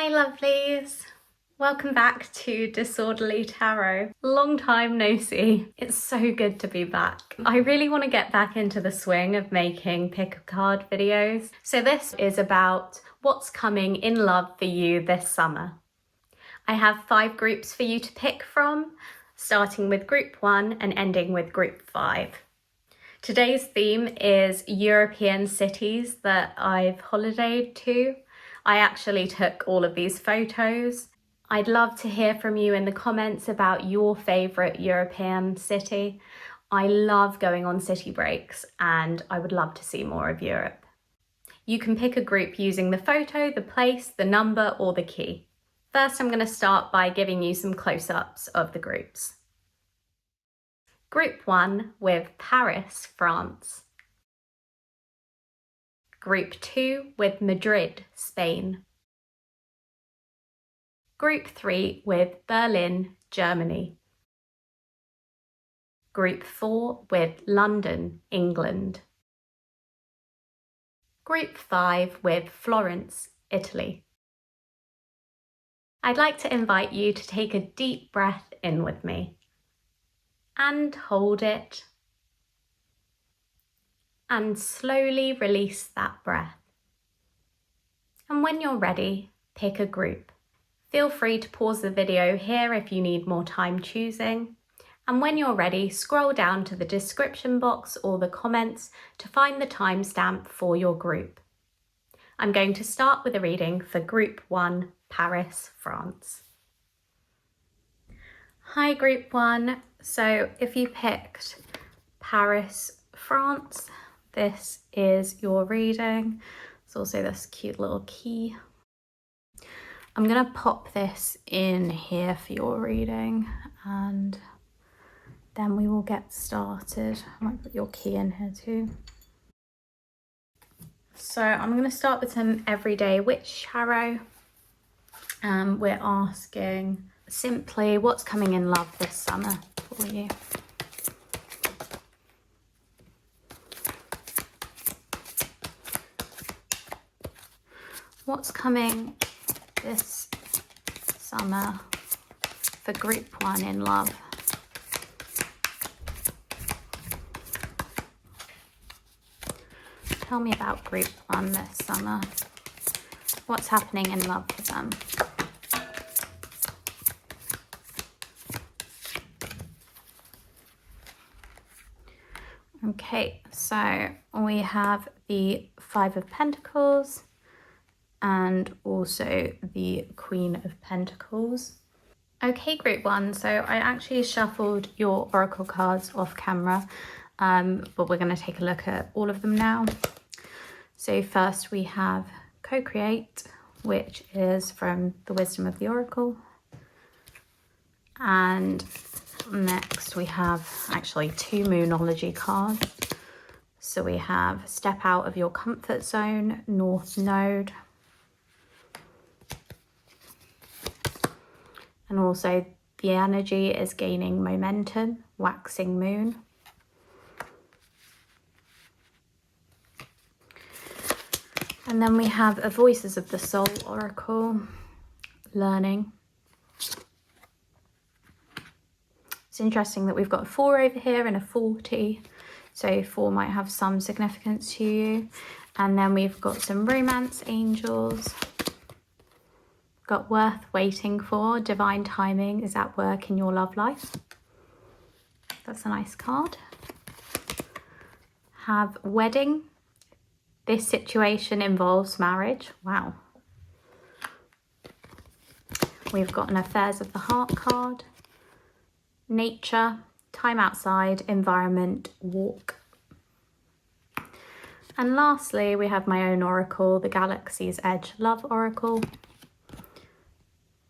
Hi lovelies! Welcome back to Disorderly Tarot. Long time no see. It's so good to be back. I really want to get back into the swing of making pick a card videos. So this is about what's coming in love for you this summer. I have 5 groups for you to pick from, starting with group 1 and ending with group 5. Today's theme is European cities that I've holidayed to. I actually took all of these photos. I'd love to hear from you in the comments about your favourite European city. I love going on city breaks and I would love to see more of Europe. You can pick a group using the photo, the place, the number or the key. First, I'm going to start by giving you some close-ups of the groups. Group 1 with Paris, France. Group 2 with Madrid, Spain. Group 3 with Berlin, Germany. Group 4 with London, England. Group 5 with Florence, Italy. I'd like to invite you to take a deep breath in with me and hold it. And slowly release that breath. And when you're ready, pick a group. Feel free to pause the video here if you need more time choosing. And when you're ready, scroll down to the description box or the comments to find the timestamp for your group. I'm going to start with a reading for Group 1, Paris, France. Hi Group 1. So if you picked Paris, France, this is your reading. There's also this cute little key. I'm going to pop this in here for your reading and then we will get started. I might put your key in here too. So I'm going to start with some everyday witch tarot. We're asking simply what's coming in love this summer for you. What's coming this summer for Group 1 in love? Tell me about Group 1 this summer. What's happening in love for them? Okay, so we have the 5 of Pentacles and also the Queen of Pentacles. Okay, Group 1, so I actually shuffled your oracle cards off camera, but we're going to take a look at all of them now. So first we have Co-Create, which is from the Wisdom of the Oracle. And next we have actually 2 Moonology cards. So we have Step Out of Your Comfort Zone, North Node. And also the energy is gaining momentum, Waxing Moon. And then we have a Voices of the Soul Oracle, Learning. It's interesting that we've got a 4 over here and a 40. So 4 might have some significance to you. And then we've got some Romance Angels. Got Worth Waiting For, Divine Timing is at work in your love life. That's a nice card. Have Wedding. This situation involves marriage. Wow. We've got an Affairs of the Heart card. Nature, Time Outside, Environment, Walk. And lastly, we have my own oracle, the Galaxy's Edge Love Oracle.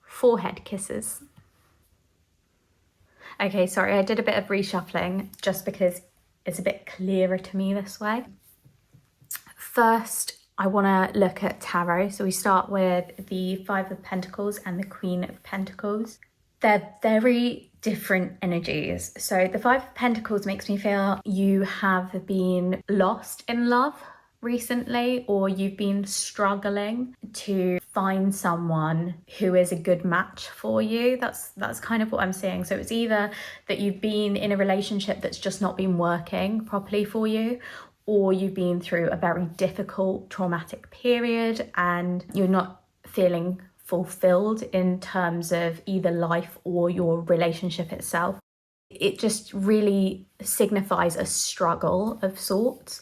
Forehead Kisses. Okay, sorry, I did a bit of reshuffling just because it's a bit clearer to me this way. First, I want to look at tarot. So we start with the 5 of Pentacles and the Queen of Pentacles. They're very different energies. So the 5 of Pentacles makes me feel you have been lost in love recently, or you've been struggling to find someone who is a good match for you. That's kind of what I'm seeing. So it's either that you've been in a relationship that's just not been working properly for you, or you've been through a very difficult traumatic period and you're not feeling fulfilled in terms of either life or your relationship itself. It just really signifies a struggle of sorts.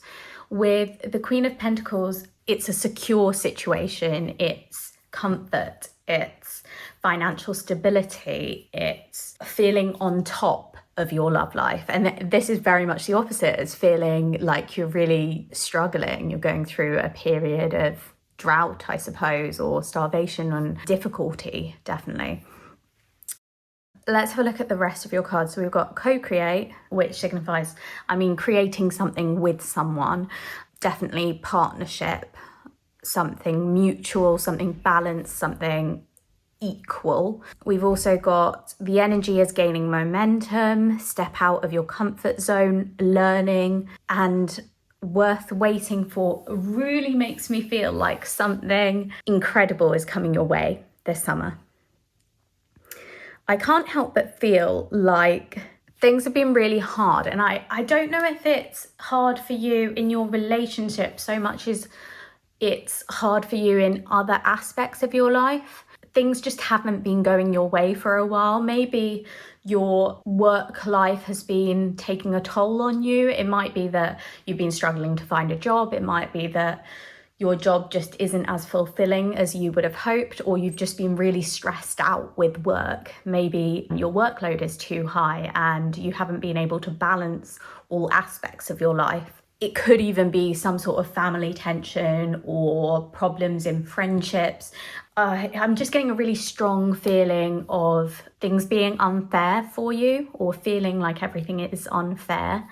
With the Queen of Pentacles, it's a secure situation, it's comfort, it's financial stability, it's feeling on top of your love life. And this is very much the opposite. It's feeling like you're really struggling. You're going through a period of drought, I suppose, or starvation and difficulty, definitely. Let's have a look at the rest of your cards. So we've got co-create, which signifies, creating something with someone, definitely partnership, something mutual, something balanced, something equal. We've also got the energy is gaining momentum, step out of your comfort zone, learning, and worth waiting for. Really makes me feel like something incredible is coming your way this summer. I can't help but feel like things have been really hard, and I don't know if it's hard for you in your relationship so much as it's hard for you in other aspects of your life. Things just haven't been going your way for a while. Maybe your work life has been taking a toll on you. It might be that you've been struggling to find a job. It might be that your job just isn't as fulfilling as you would have hoped, or you've just been really stressed out with work. Maybe your workload is too high and you haven't been able to balance all aspects of your life. It could even be some sort of family tension or problems in friendships. I'm just getting a really strong feeling of things being unfair for you, or feeling like everything is unfair.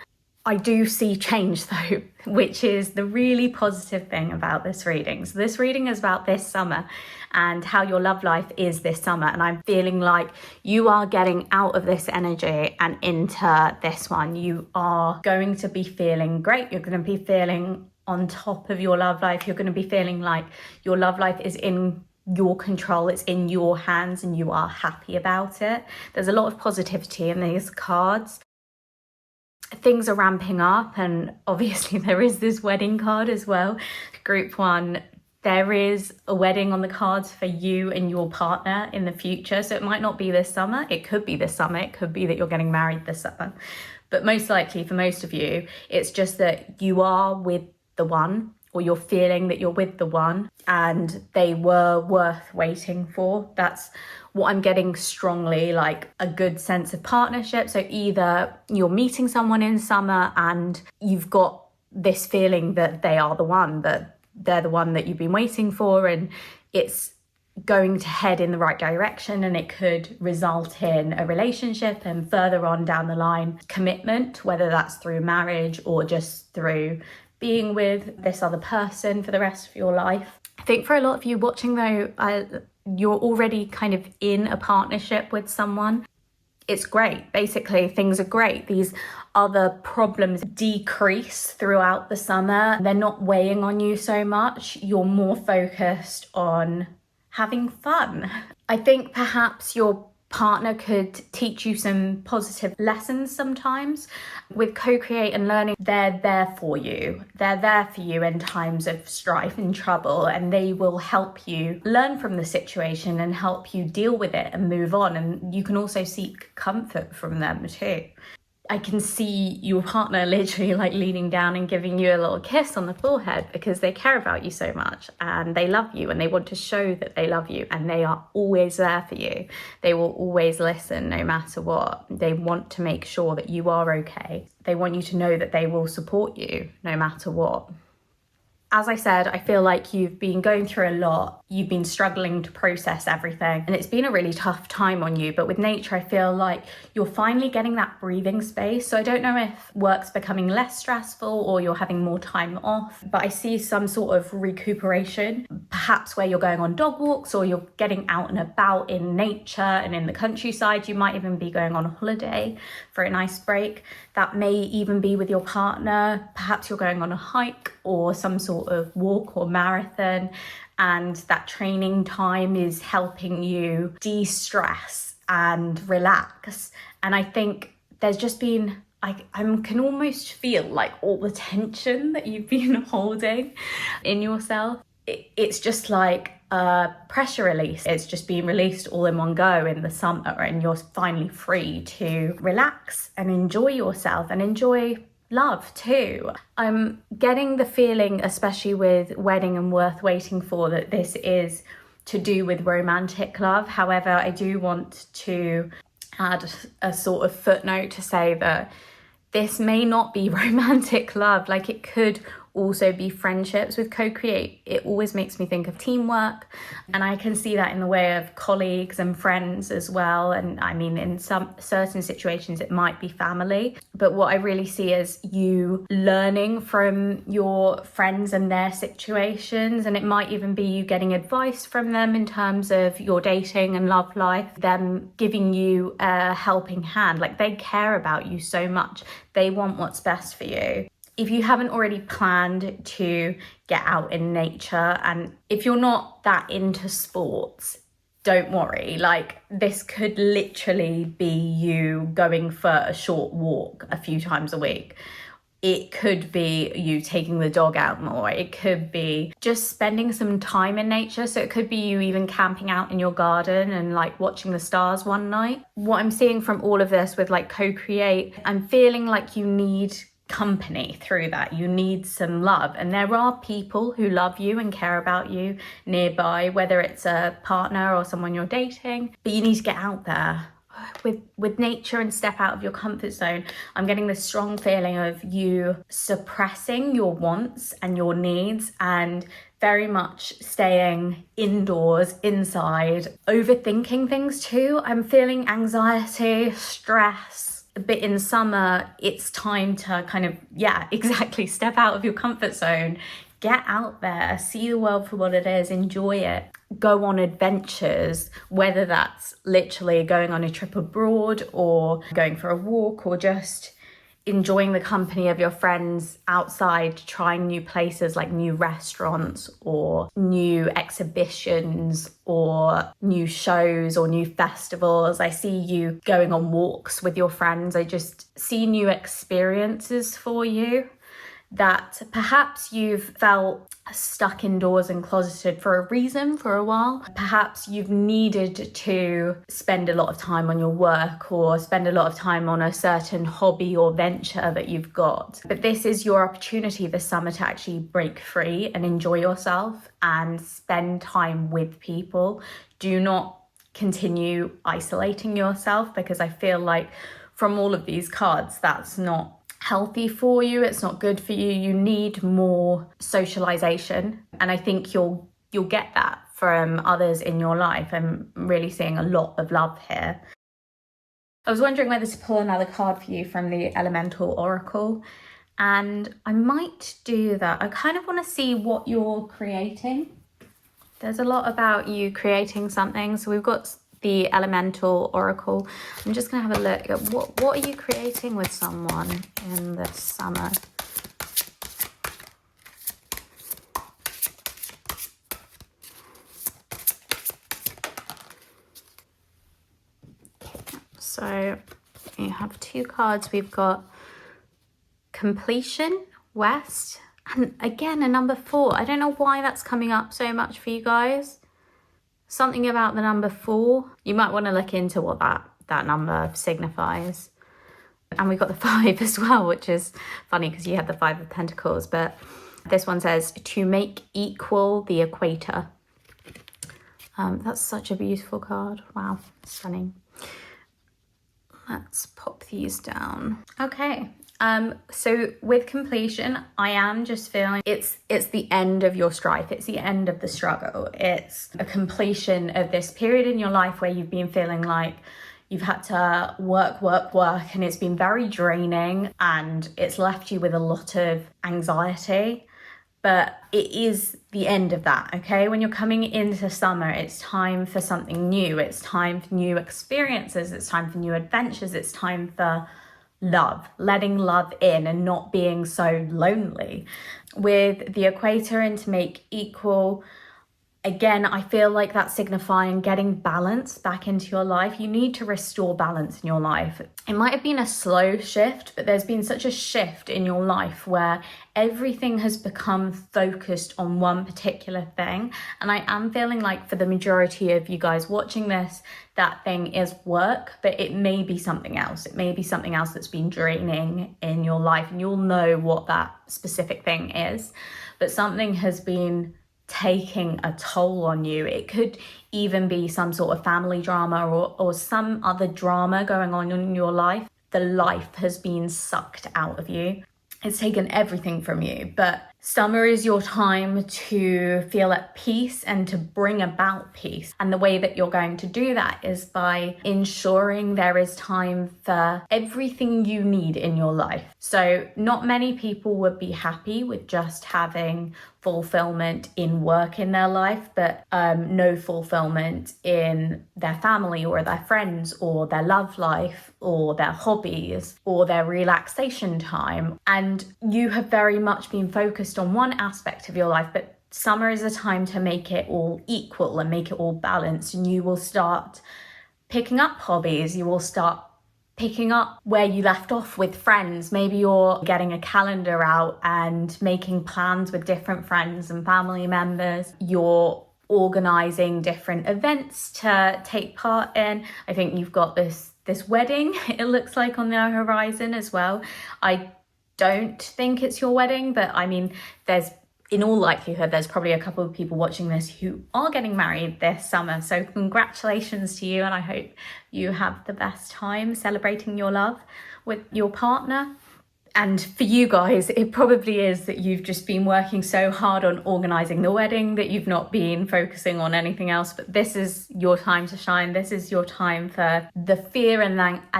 I do see change though, which is the really positive thing about this reading. So this reading is about this summer and how your love life is this summer. And I'm feeling like you are getting out of this energy and into this one. You are going to be feeling great. You're going to be feeling on top of your love life. You're going to be feeling like your love life is in your control, it's in your hands, and you are happy about it. There's a lot of positivity in these cards. Things are ramping up, and obviously there is this wedding card as well. Group 1, there is a wedding on the cards for you and your partner in the future. So it might not be this summer, it could be this summer, it could be that you're getting married this summer. But most likely for most of you, it's just that you are with the one, or you're feeling that you're with the one and they were worth waiting for. That's what I'm getting strongly, like a good sense of partnership. So either you're meeting someone in summer and you've got this feeling that they are the one, that they're the one that you've been waiting for, and it's going to head in the right direction, and it could result in a relationship and further on down the line, commitment, whether that's through marriage or just through being with this other person for the rest of your life. I think for a lot of you watching though, you're already kind of in a partnership with someone. It's great. Basically, things are great. These other problems decrease throughout the summer. They're not weighing on you so much. You're more focused on having fun. I think perhaps your partner could teach you some positive lessons sometimes. With co-create and learning, they're there for you. They're there for you in times of strife and trouble, and they will help you learn from the situation and help you deal with it and move on. And you can also seek comfort from them too. I can see your partner literally like leaning down and giving you a little kiss on the forehead, because they care about you so much and they love you and they want to show that they love you, and they are always there for you. They will always listen no matter what. They want to make sure that you are okay. They want you to know that they will support you no matter what. As I said, I feel like you've been going through a lot you've been struggling to process everything and it's been a really tough time on you. But with nature, I feel like you're finally getting that breathing space. So I don't know if work's becoming less stressful or you're having more time off, but I see some sort of recuperation, perhaps where you're going on dog walks or you're getting out and about in nature and in the countryside. You might even be going on a holiday for a nice break. That may even be with your partner. Perhaps you're going on a hike or some sort of walk or marathon, and that training time is helping you de-stress and relax. And I think there's just been, I can almost feel like all the tension that you've been holding in yourself. It's just like a pressure release. It's just being released all in one go in the summer, and you're finally free to relax and enjoy yourself and enjoy love too. I'm getting the feeling, especially with wedding and worth waiting for, that this is to do with romantic love. However, I do want to add a sort of footnote to say that this may not be romantic love. Like, it could also be friendships with co-create. It always makes me think of teamwork, and I can see that in the way of colleagues and friends as well. And I mean, in some certain situations it might be family, but what I really see is you learning from your friends and their situations, and it might even be you getting advice from them in terms of your dating and love life, them giving you a helping hand. Like, they care about you so much, they want what's best for you. If you haven't already planned to get out in nature, and if you're not that into sports, don't worry. Like, this could literally be you going for a short walk a few times a week. It could be you taking the dog out more. It could be just spending some time in nature. So it could be you even camping out in your garden and like watching the stars one night. What I'm seeing from all of this with like co-create, I'm feeling like you need company through that. You need some love, and there are people who love you and care about you nearby, whether it's a partner or someone you're dating. But you need to get out there with nature and step out of your comfort zone. I'm getting this strong feeling of you suppressing your wants and your needs and very much staying indoors, inside, overthinking things too. I'm feeling anxiety, stress. But in summer, it's time to kind of, exactly, step out of your comfort zone, get out there, see the world for what it is, enjoy it, go on adventures, whether that's literally going on a trip abroad or going for a walk or just enjoying the company of your friends outside, trying new places like new restaurants or new exhibitions or new shows or new festivals. I see you going on walks with your friends. I just see new experiences for you that perhaps you've felt stuck indoors and closeted for a reason for a while. Perhaps you've needed to spend a lot of time on your work or spend a lot of time on a certain hobby or venture that you've got. But this is your opportunity this summer to actually break free and enjoy yourself and spend time with people. Do not continue isolating yourself, because I feel like from all of these cards, that's not healthy for you. It's not good for you. You need more socialization, and I think you'll get that from others in your life. I'm really seeing a lot of love here. I was wondering whether to pull another card for you from the Elemental Oracle, and I might do that. I kind of want to see what you're creating. There's a lot about you creating something. So we've got the Elemental Oracle. I'm just going to have a look at what are you creating with someone in the summer? So you have two cards. We've got Completion, West, and again a number 4. I don't know why that's coming up so much for you guys. Something about the number 4. You might want to look into what that number signifies. And we've got the 5 as well, which is funny because you had the 5 of Pentacles, but this one says to make equal the equator. That's such a beautiful card. Wow, stunning. Let's pop these down. Okay, So with completion, I am just feeling it's the end of your strife. It's the end of the struggle. It's a completion of this period in your life where you've been feeling like you've had to work, and it's been very draining and it's left you with a lot of anxiety. But it is the end of that, okay? When you're coming into summer, it's time for something new. It's time for new experiences. It's time for new adventures. It's time for love, letting love in and not being so lonely. With the equator into make equal, again, I feel like that's signifying getting balance back into your life. You need to restore balance in your life. It might have been a slow shift, but there's been such a shift in your life where everything has become focused on one particular thing. And I am feeling like for the majority of you guys watching this, that thing is work, but it may be something else. It may be something else that's been draining in your life, and you'll know what that specific thing is. But something has been taking a toll on you. It could even be some sort of family drama or some other drama going on in your life. The life has been sucked out of you. It's taken everything from you. But summer is your time to feel at peace and to bring about peace. And the way that you're going to do that is by ensuring there is time for everything you need in your life. So not many people would be happy with just having fulfillment in work in their life, but no fulfillment in their family or their friends or their love life or their hobbies or their relaxation time. And you have very much been focused on one aspect of your life, but summer is a time to make it all equal and make it all balanced. And you will start picking up hobbies. You will start picking up where you left off with friends. Maybe you're getting a calendar out and making plans with different friends and family members. You're organizing different events to take part in. I think you've got this wedding, it looks like, on the horizon as well. I don't think it's your wedding, but I mean, in all likelihood, there's probably a couple of people watching this who are getting married this summer. So congratulations to you, and I hope you have the best time celebrating your love with your partner. And for you guys, it probably is that you've just been working so hard on organising the wedding that you've not been focusing on anything else. But this is your time to shine. This is your time for the fear and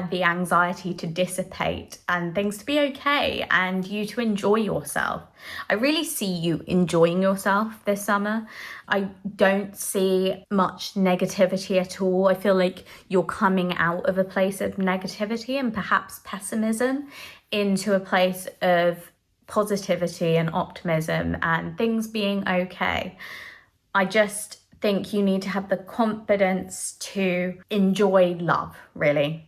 the anxiety to dissipate and things to be okay and you to enjoy yourself. I really see you enjoying yourself this summer. I don't see much negativity at all. I feel like you're coming out of a place of negativity and perhaps pessimism into a place of positivity and optimism and things being okay. I just think you need to have the confidence to enjoy love, really.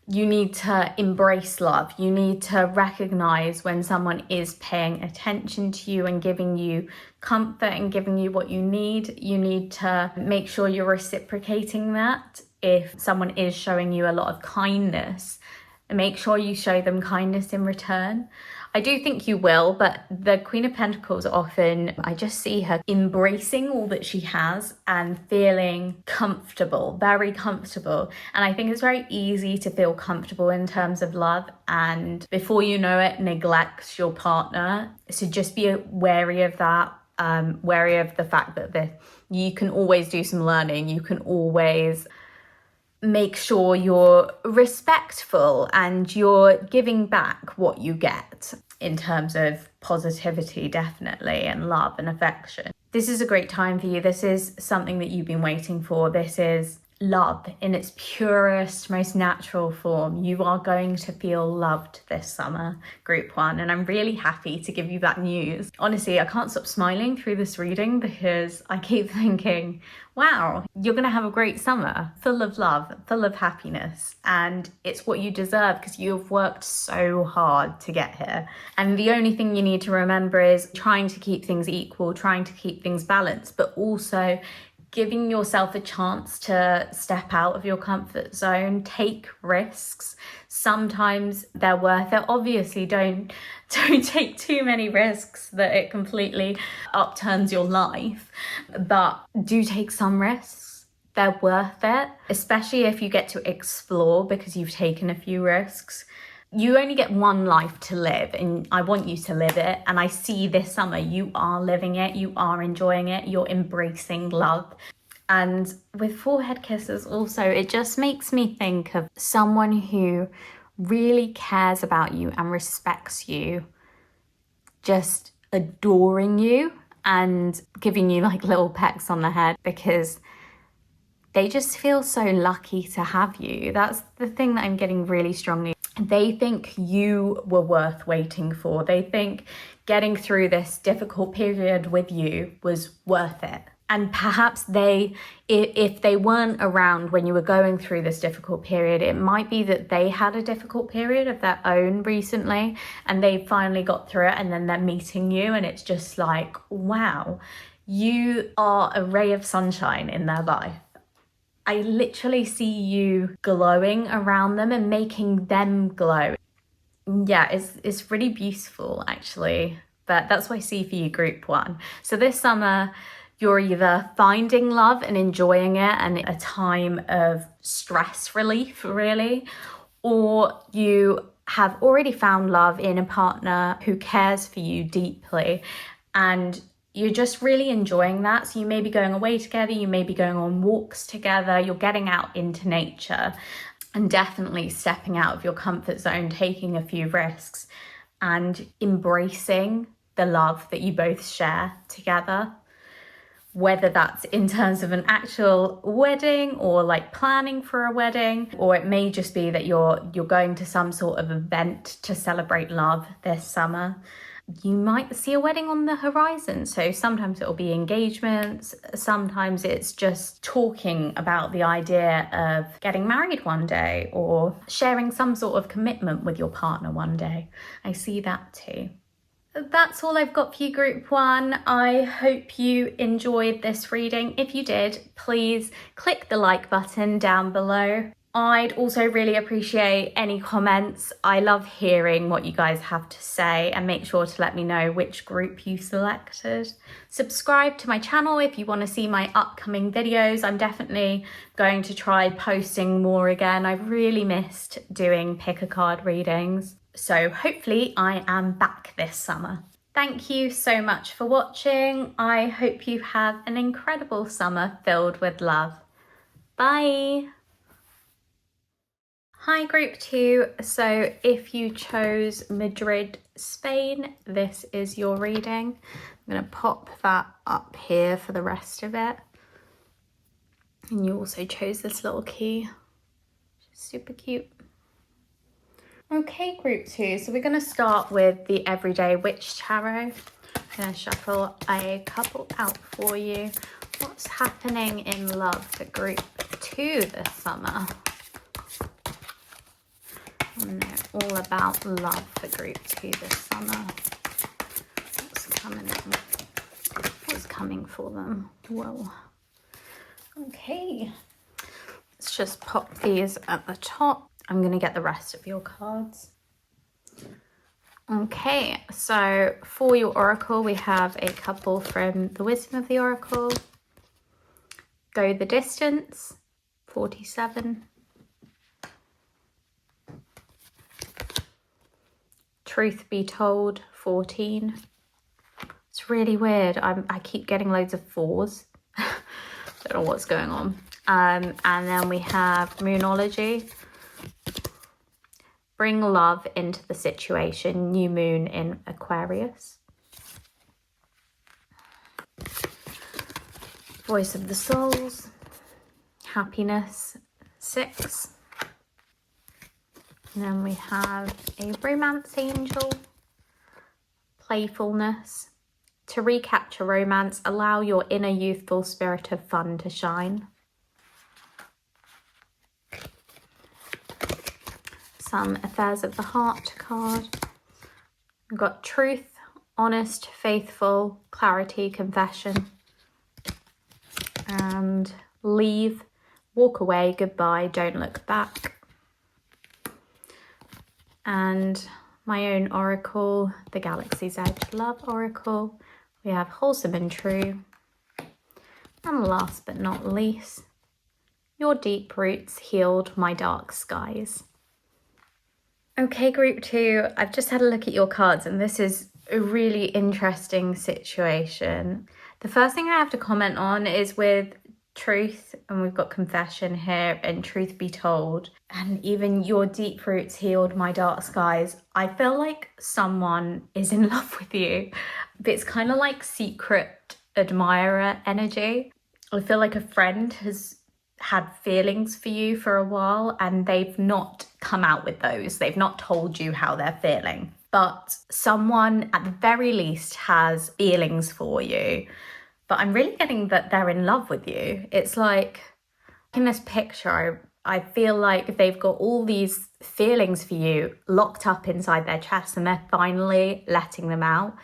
You need to embrace love. You need to recognize when someone is paying attention to you and giving you comfort and giving you what you need. You need to make sure you're reciprocating that. If someone is showing you a lot of kindness, make sure you show them kindness in return. I do think you will, but the Queen of Pentacles often, I just see her embracing all that she has and feeling comfortable, very comfortable. And I think it's very easy to feel comfortable in terms of love, and before you know it, neglects your partner. So just be wary of that, wary of the fact that you can always do some learning. You can always make sure you're respectful and you're giving back what you get in terms of positivity, definitely, and love and affection. This is a great time for you. This is something that you've been waiting for. This is love in its purest, most natural form. You are going to feel loved this summer, group one, and I'm really happy to give you that news. Honestly, I can't stop smiling through this reading because I keep thinking, wow, you're gonna have a great summer, full of love, full of happiness, and it's what you deserve because you've worked so hard to get here. And the only thing you need to remember is trying to keep things equal, trying to keep things balanced, but also giving yourself a chance to step out of your comfort zone, take risks. Sometimes they're worth it. Obviously, don't take too many risks that it completely upturns your life, but do take some risks. They're worth it, especially if you get to explore because you've taken a few risks. You only get one life to live, and I want you to live it. And I see this summer you are living it, you are enjoying it, you're embracing love. And with forehead kisses also, it just makes me think of someone who really cares about you and respects you, just adoring you and giving you like little pecks on the head because they just feel so lucky to have you. That's the thing that I'm getting really strongly. They think you were worth waiting for. They think getting through this difficult period with you was worth it. And perhaps if they weren't around when you were going through this difficult period, it might be that they had a difficult period of their own recently and they finally got through it, and then they're meeting you and it's just like, wow, you are a ray of sunshine in their life. I literally see you glowing around them and making them glow. Yeah, it's really beautiful actually, but that's what I see for you, group 1. So this summer, you're either finding love and enjoying it and a time of stress relief, really, or you have already found love in a partner who cares for you deeply and you're just really enjoying that. So you may be going away together, you may be going on walks together, you're getting out into nature and definitely stepping out of your comfort zone, taking a few risks and embracing the love that you both share together. Whether that's in terms of an actual wedding or like planning for a wedding, or it may just be that you're going to some sort of event to celebrate love this summer. You might see a wedding on the horizon. So sometimes it'll be engagements, sometimes it's just talking about the idea of getting married one day or sharing some sort of commitment with your partner one day. I see that too. That's all I've got for you, group 1. I hope you enjoyed this reading. If you did, please click the like button down below. I'd also really appreciate any comments. I love hearing what you guys have to say, and make sure to let me know which group you selected. Subscribe to my channel if you want to see my upcoming videos. I'm definitely going to try posting more again. I've really missed doing pick a card readings. So hopefully I am back this summer. Thank you so much for watching. I hope you have an incredible summer filled with love. Bye. Hi group 2, so if you chose Madrid, Spain, this is your reading. I'm going to pop that up here for the rest of it. And you also chose this little key, which is super cute. Okay group 2, so we're going to start with the Everyday Witch Tarot. I'm going to shuffle a couple out for you. What's happening in love for group 2 this summer? And they're all about love for group 2 this summer. What's coming in? What's coming for them? Whoa. Okay. Let's just pop these at the top. I'm going to get the rest of your cards. Okay, so for your oracle, we have a couple from the Wisdom of the Oracle. Go the Distance, 47. Truth Be Told, 14. It's really weird. I keep getting loads of 4s. Don't know what's going on. And then we have Moonology. Bring love into the situation. New moon in Aquarius. Voice of the Souls. Happiness, 6. And then we have a Romance Angel, Playfulness. To recapture romance, allow your inner youthful spirit of fun to shine. Some Affairs of the Heart card. We've got Truth, Honest, Faithful, Clarity, Confession. And Leave, Walk Away, Goodbye, Don't Look Back. And my own oracle, the Galaxy's Edge Love Oracle. We have Wholesome and True. And last but not least, Your Deep Roots Healed My Dark Skies. Okay, group 2, I've just had a look at your cards and this is a really interesting situation. The first thing I have to comment on is with truth, and we've got confession here, and truth be told, and even your deep roots healed my dark skies. I feel like someone is in love with you, but it's kind of like secret admirer energy. I feel like a friend has had feelings for you for a while and they've not come out with those. They've not told you how they're feeling. But someone at the very least has feelings for you. But I'm really getting that they're in love with you. It's like in this picture, I feel like they've got all these feelings for you locked up inside their chest and they're finally letting them out.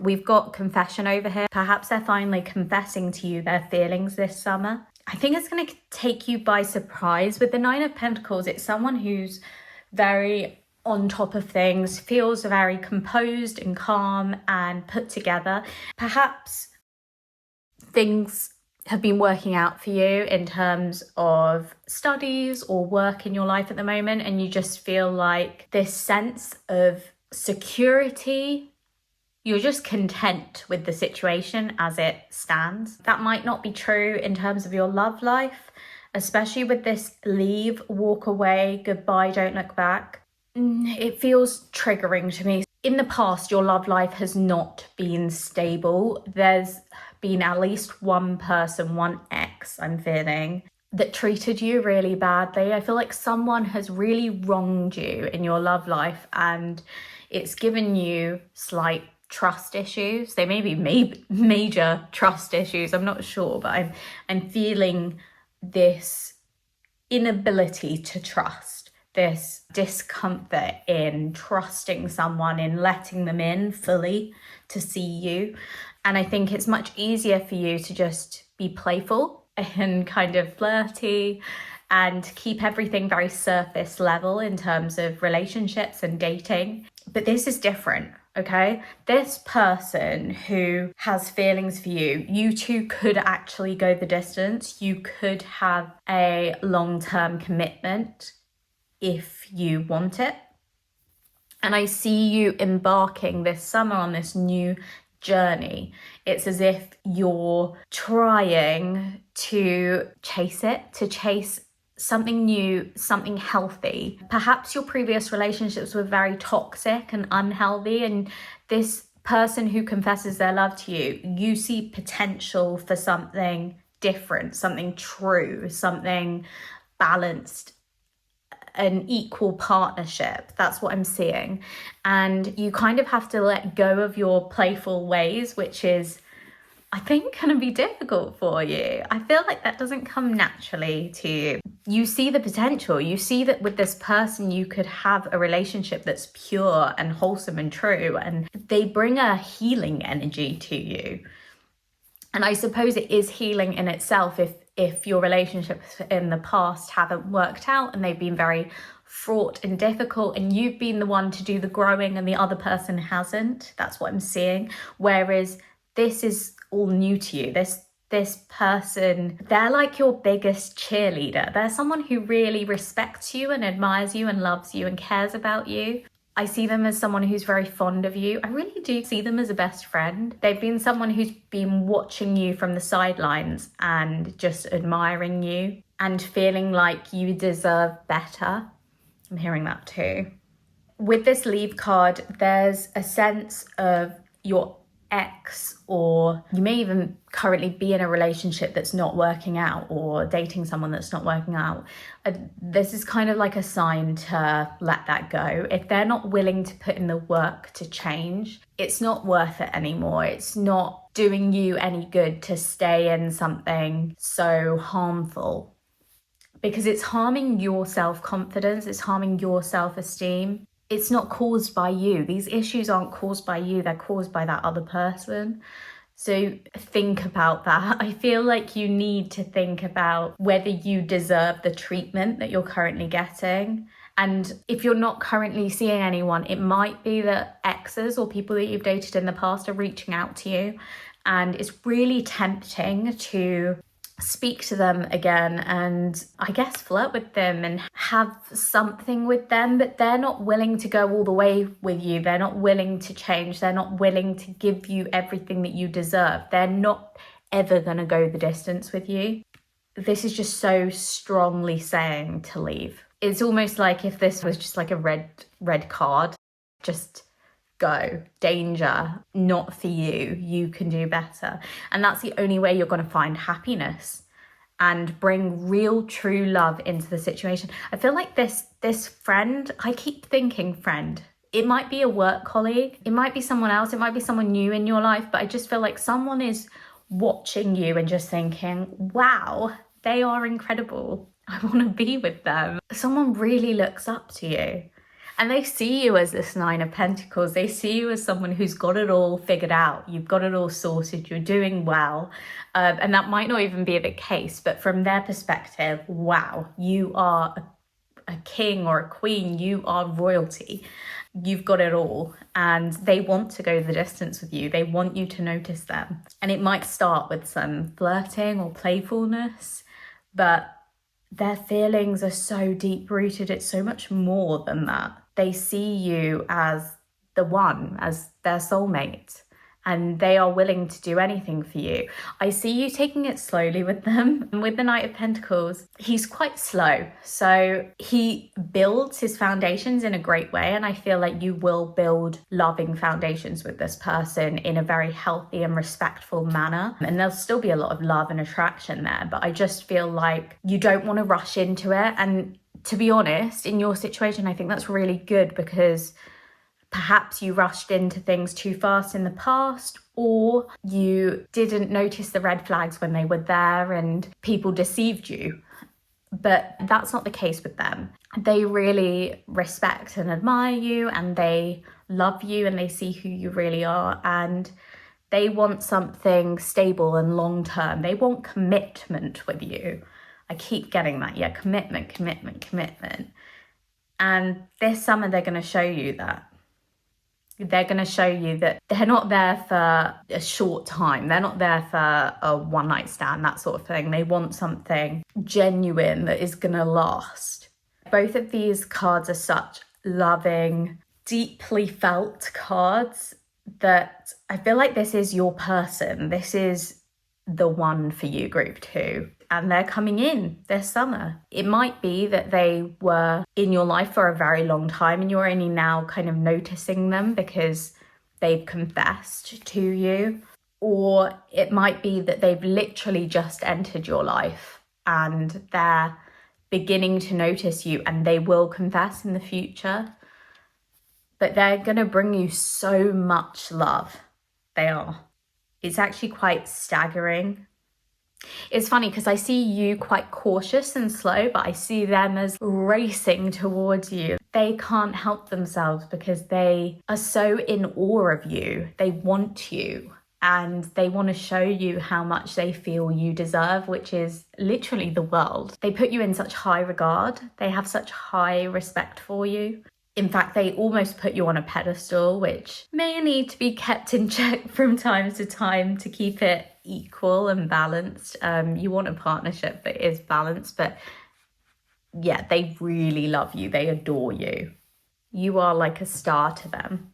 We've got confession over here. Perhaps they're finally confessing to you their feelings this summer. I think it's going to take you by surprise. With the 9 of Pentacles, it's someone who's very on top of things, feels very composed and calm and put together. Perhaps things have been working out for you in terms of studies or work in your life at the moment, and you just feel like this sense of security. You're just content with the situation as it stands. That might not be true in terms of your love life, especially with this leave, walk away, goodbye, don't look back. It feels triggering to me. In the past, your love life has not been stable. There's been at least one person, one ex, I'm feeling, that treated you really badly. I feel like someone has really wronged you in your love life and it's given you slight trust issues. They may be major trust issues, I'm not sure, but I'm feeling this inability to trust, this discomfort in trusting someone, in letting them in fully to see you. And I think it's much easier for you to just be playful and kind of flirty and keep everything very surface level in terms of relationships and dating. But this is different. Okay, this person who has feelings for you, you two could actually go the distance. You could have a long-term commitment if you want it. And I see you embarking this summer on this new journey. It's as if you're trying to chase it, to chase something new, something healthy. Perhaps your previous relationships were very toxic and unhealthy, and this person who confesses their love to you, you see potential for something different, something true, something balanced, an equal partnership. That's what I'm seeing. And you kind of have to let go of your playful ways, which is, I think, going to be difficult for you. I feel like that doesn't come naturally to you. You see the potential. You see that with this person, you could have a relationship that's pure and wholesome and true, and they bring a healing energy to you. And I suppose it is healing in itself if your relationships in the past haven't worked out and they've been very fraught and difficult and you've been the one to do the growing and the other person hasn't. That's what I'm seeing. Whereas this is all new to you. This person, they're like your biggest cheerleader. They're someone who really respects you and admires you and loves you and cares about you. I see them as someone who's very fond of you. I really do see them as a best friend. They've been someone who's been watching you from the sidelines and just admiring you and feeling like you deserve better. I'm hearing that too. With this leave card, there's a sense of your ex, or you may even currently be in a relationship that's not working out or dating someone that's not working out. This is kind of like a sign to let that go. If they're not willing to put in the work to change, it's not worth it anymore. It's not doing you any good to stay in something so harmful, because it's harming your self-confidence, it's harming your self-esteem. It's not caused by you. These issues aren't caused by you, they're caused by that other person. So think about that. I feel like you need to think about whether you deserve the treatment that you're currently getting. And if you're not currently seeing anyone, it might be that exes or people that you've dated in the past are reaching out to you. And it's really tempting to speak to them again and I guess flirt with them and have something with them, but they're not willing to go all the way with you. They're not willing to change. They're not willing to give you everything that you deserve. They're not ever going to go the distance with you. This is just so strongly saying to leave. It's almost like if this was just like a red card, just go, danger, not for you, you can do better. And that's the only way you're going to find happiness and bring real true love into the situation. I feel like this friend, I keep thinking friend, it might be a work colleague, it might be someone else, it might be someone new in your life, but I just feel like someone is watching you and just thinking, wow, they are incredible, I want to be with them. Someone really looks up to you. And they see you as this Nine of Pentacles. They see you as someone who's got it all figured out. You've got it all sorted. You're doing well. And that might not even be the case. But from their perspective, wow, you are a king or a queen. You are royalty. You've got it all. And they want to go the distance with you. They want you to notice them. And it might start with some flirting or playfulness. But their feelings are so deep-rooted. It's so much more than that. They see you as the one, as their soulmate, and they are willing to do anything for you. I see you taking it slowly with them. With the Knight of Pentacles, he's quite slow. So he builds his foundations in a great way. And I feel like you will build loving foundations with this person in a very healthy and respectful manner. And there'll still be a lot of love and attraction there. But I just feel like you don't want to rush into it. And to be honest, in your situation, I think that's really good because perhaps you rushed into things too fast in the past, or you didn't notice the red flags when they were there and people deceived you. But that's not the case with them. They really respect and admire you, and they love you, and they see who you really are, and they want something stable and long-term. They want commitment with you. I keep getting that. Yeah, commitment, commitment, commitment. And this summer, they're going to show you that. They're going to show you that they're not there for a short time. They're not there for a one-night stand, that sort of thing. They want something genuine that is going to last. Both of these cards are such loving, deeply felt cards that I feel like this is your person. This is the one for you, group 2. And they're coming in this summer. It might be that they were in your life for a very long time and you're only now kind of noticing them because they've confessed to you. Or it might be that they've literally just entered your life and they're beginning to notice you, and they will confess in the future. But they're going to bring you so much love. They are. It's actually quite staggering. It's funny because I see you quite cautious and slow, but I see them as racing towards you. They can't help themselves because they are so in awe of you. They want you and they want to show you how much they feel you deserve, which is literally the world. They put you in such high regard. They have such high respect for you. In fact, they almost put you on a pedestal, which may need to be kept in check from time to time to keep it equal and balanced. You want a partnership that is balanced, but yeah, they really love you. They adore you. You are like a star to them.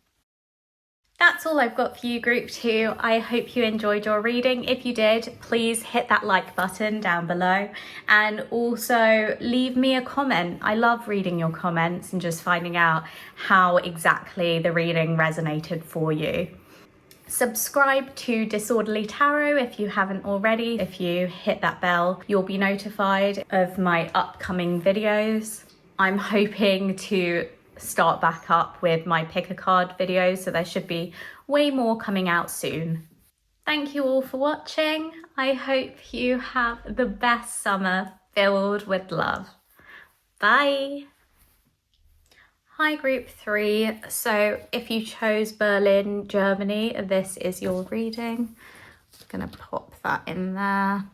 That's all I've got for you, group 2. I hope you enjoyed your reading. If you did, please hit that like button down below and also leave me a comment. I love reading your comments and just finding out how exactly the reading resonated for you. Subscribe to Disorderly Tarot if you haven't already. If you hit that bell, you'll be notified of my upcoming videos. I'm hoping to start back up with my pick a card videos, so there should be way more coming out soon. Thank you all for watching. I hope you have the best summer filled with love. Bye. Hi, group 3. So if you chose Berlin, Germany, this is your reading. I'm going to pop that in there.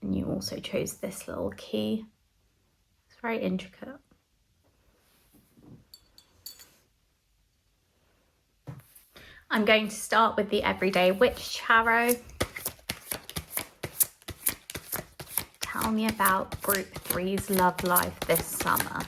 And you also chose this little key. It's very intricate. I'm going to start with the Everyday Witch Tarot. Tell me about Group 3's love life this summer.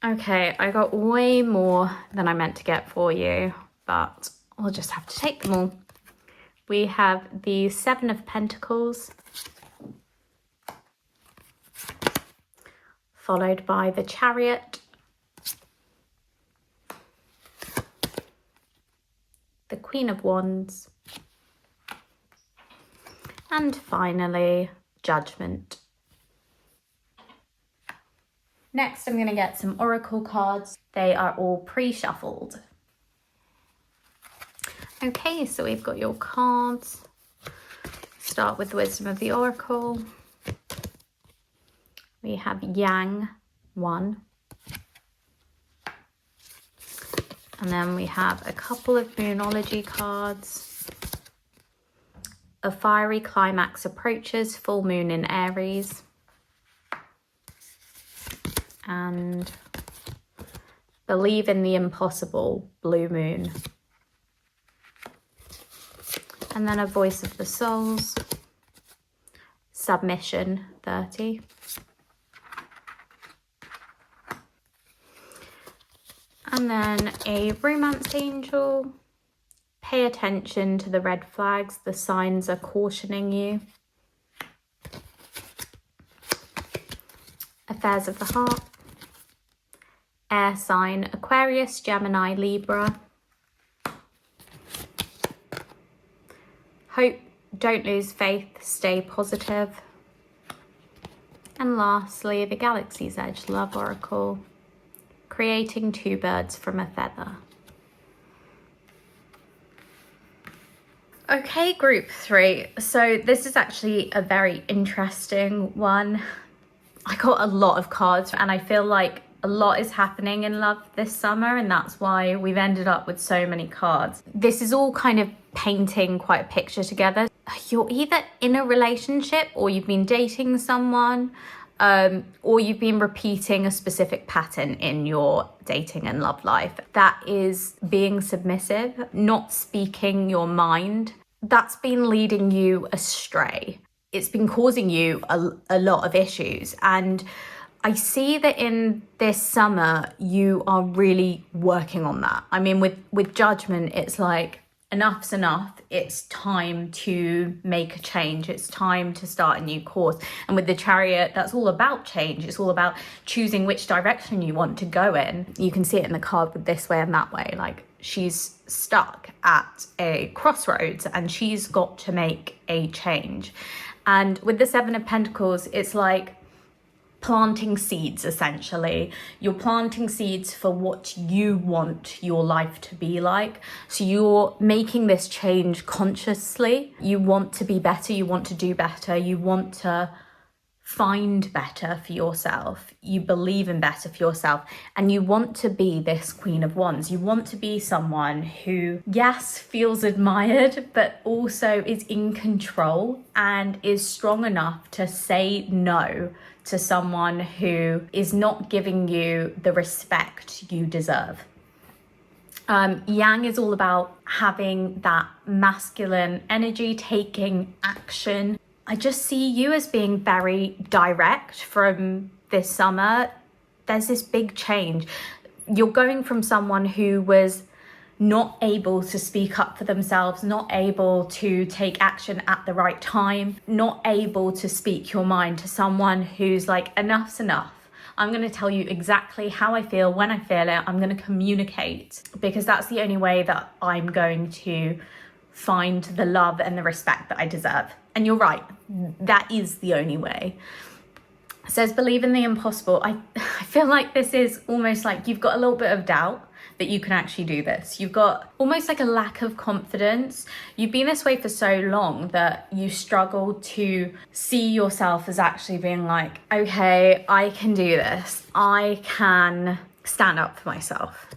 Okay, I got way more than I meant to get for you, but I'll just have to take them all. We have the Seven of Pentacles, followed by the Chariot, the Queen of Wands, and finally, Judgment. Next, I'm going to get some oracle cards. They are all pre-shuffled. Okay, so we've got your cards. Start with the Wisdom of the Oracle. We have Yang, 1. And then we have a couple of Moonology cards. A fiery climax approaches, full moon in Aries. And believe in the impossible, blue moon. And then a voice of the souls, submission, 30. And then a romance angel, pay attention to the red flags, the signs are cautioning you. Affairs of the heart, air sign, Aquarius, Gemini, Libra. Hope, don't lose faith, stay positive. And lastly, the Galaxy's Edge Love Oracle, creating two birds from a feather. Okay, Group 3. So this is actually a very interesting one. I got a lot of cards and I feel like a lot is happening in love this summer, and that's why we've ended up with so many cards. This is all kind of painting quite a picture together. You're either in a relationship or you've been dating someone, or you've been repeating a specific pattern in your dating and love life. That is being submissive, not speaking your mind. That's been leading you astray. It's been causing you a lot of issues. And I see that in this summer, you are really working on that. I mean, with Judgment, it's like, enough's enough. It's time to make a change. It's time to start a new course. And with the Chariot, that's all about change. It's all about choosing which direction you want to go in. You can see it in the card with this way and that way. Like, she's stuck at a crossroads and she's got to make a change. And with the Seven of Pentacles, it's like planting seeds, essentially. You're planting seeds for what you want your life to be like. So you're making this change consciously. You want to be better. You want to do better. You want to find better for yourself. You believe in better for yourself. And you want to be this Queen of Wands. You want to be someone who, yes, feels admired, but also is in control and is strong enough to say no to someone who is not giving you the respect you deserve. Yang is all about having that masculine energy, taking action. I just see you as being very direct from this summer. There's this big change. You're going from someone who was not able to speak up for themselves, not able to take action at the right time, not able to speak your mind, to someone who's like, enough's enough. I'm going to tell you exactly how I feel, when I feel it. I'm going to communicate, because that's the only way that I'm going to find the love and the respect that I deserve. And you're right, that is the only way. It says, believe in the impossible. I feel like this is almost like you've got a little bit of doubt that you can actually do this. You've got almost like a lack of confidence. You've been this way for so long that you struggle to see yourself as actually being like, okay, I can do this. I can stand up for myself.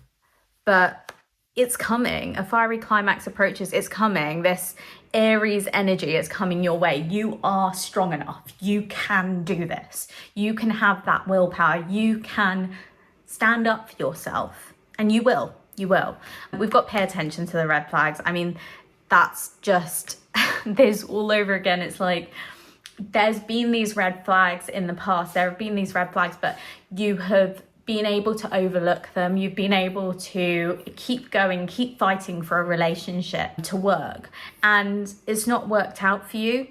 But it's coming. A fiery climax approaches, it's coming. This Aries energy is coming your way. You are strong enough. You can do this. You can have that willpower. You can stand up for yourself, and you will. You will. We've got to pay attention to the red flags. I mean, that's just this all over again. It's like, there's been these red flags in the past. There have been these red flags, but you have been able to overlook them. You've been able to keep going, keep fighting for a relationship to work, and it's not worked out for you.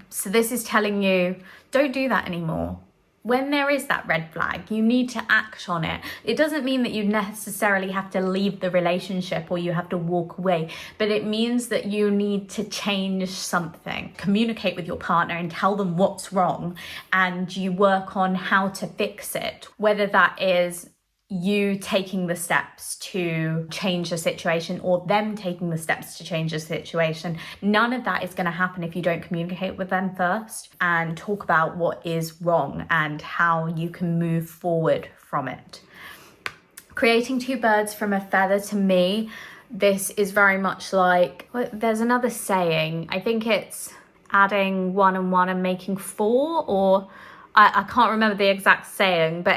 So this is telling you, don't do that anymore. When there is that red flag, you need to act on it. It doesn't mean that you necessarily have to leave the relationship or you have to walk away, but it means that you need to change something. Communicate with your partner and tell them what's wrong, and you work on how to fix it, whether that is you taking the steps to change the situation or them taking the steps to change the situation. None of that is going to happen if you don't communicate with them first and talk about what is wrong and how you can move forward from it. Creating two birds from a feather, to me, this is very much like, well, there's another saying, I think it's adding one and one and making four, or I can't remember the exact saying, but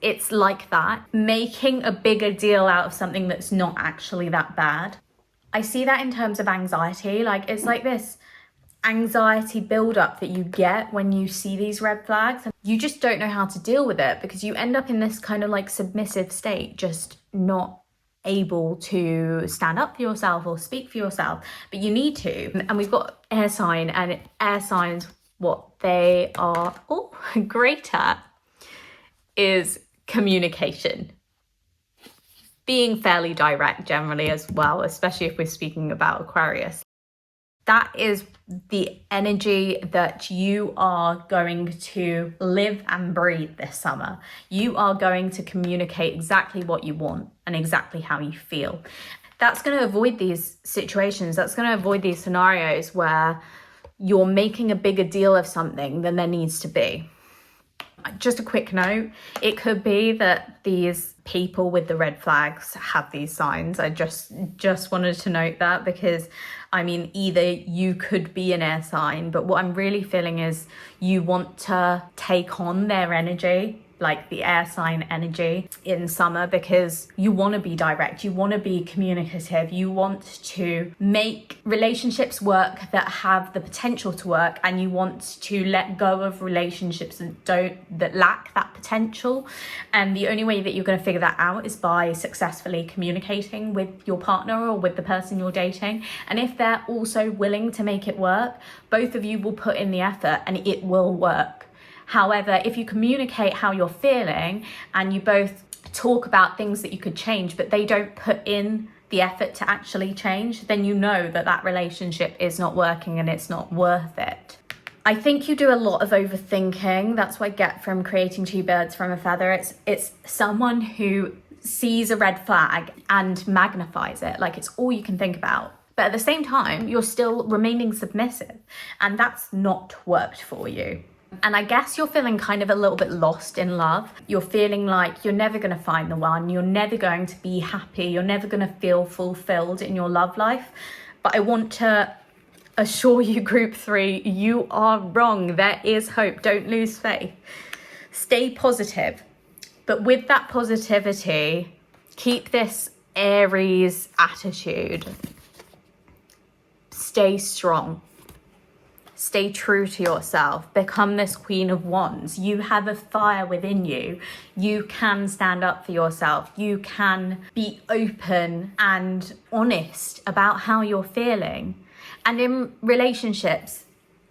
it's like that. Making a bigger deal out of something that's not actually that bad. I see that in terms of anxiety. Like, it's like this anxiety buildup that you get when you see these red flags. And you just don't know how to deal with it because you end up in this kind of like submissive state, just not able to stand up for yourself or speak for yourself, but you need to. And we've got air sign, and air signs, what they are great at is communication. Being fairly direct generally as well, especially if we're speaking about Aquarius. That is the energy that you are going to live and breathe this summer. You are going to communicate exactly what you want and exactly how you feel. That's going to avoid these situations. That's going to avoid these scenarios where you're making a bigger deal of something than there needs to be. Just a quick note, it could be that these people with the red flags have these signs. I just wanted to note that, because I mean, either you could be an air sign, but what I'm really feeling is you want to take on their energy, like the air sign energy in summer, because you want to be direct, you want to be communicative, you want to make relationships work that have the potential to work, and you want to let go of relationships that lack that potential. And the only way that you're going to figure that out is by successfully communicating with your partner or with the person you're dating. And if they're also willing to make it work, both of you will put in the effort and it will work. However, if you communicate how you're feeling and you both talk about things that you could change, but they don't put in the effort to actually change, then you know that that relationship is not working and it's not worth it. I think you do a lot of overthinking. That's what I get from creating two birds from a feather. It's someone who sees a red flag and magnifies it, like it's all you can think about. But at the same time, you're still remaining submissive, and that's not worked for you. And I guess you're feeling kind of a little bit lost in love. You're feeling like you're never going to find the one. You're never going to be happy. You're never going to feel fulfilled in your love life. But I want to assure you, group 3, you are wrong. There is hope. Don't lose faith. Stay positive. But with that positivity, keep this Aries attitude. Stay strong. Stay true to yourself. Become this Queen of Wands. You have a fire within you. You can stand up for yourself. You can be open and honest about how you're feeling. And in relationships,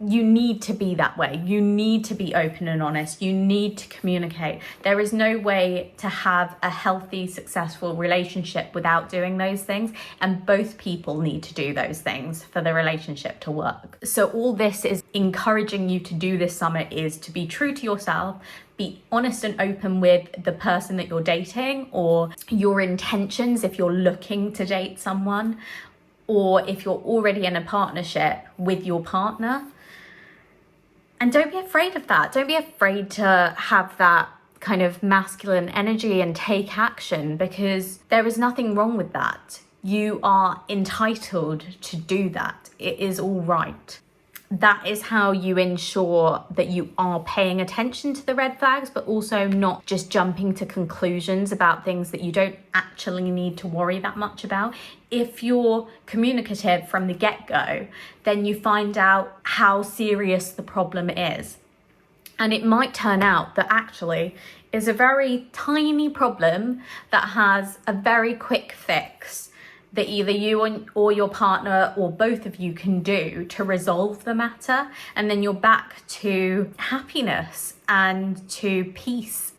you need to be that way. You need to be open and honest. You need to communicate. There is no way to have a healthy, successful relationship without doing those things. And both people need to do those things for the relationship to work. So all this is encouraging you to do this summer is to be true to yourself, be honest and open with the person that you're dating, or your intentions if you're looking to date someone, or if you're already in a partnership with your partner. And don't be afraid of that. Don't be afraid to have that kind of masculine energy and take action, because there is nothing wrong with that. You are entitled to do that. It is all right. That is how you ensure that you are paying attention to the red flags, but also not just jumping to conclusions about things that you don't actually need to worry that much about. If you're communicative from the get-go, then you find out how serious the problem is. And it might turn out that actually is a very tiny problem that has a very quick fix that either you or your partner or both of you can do to resolve the matter, and then you're back to happiness and to peace.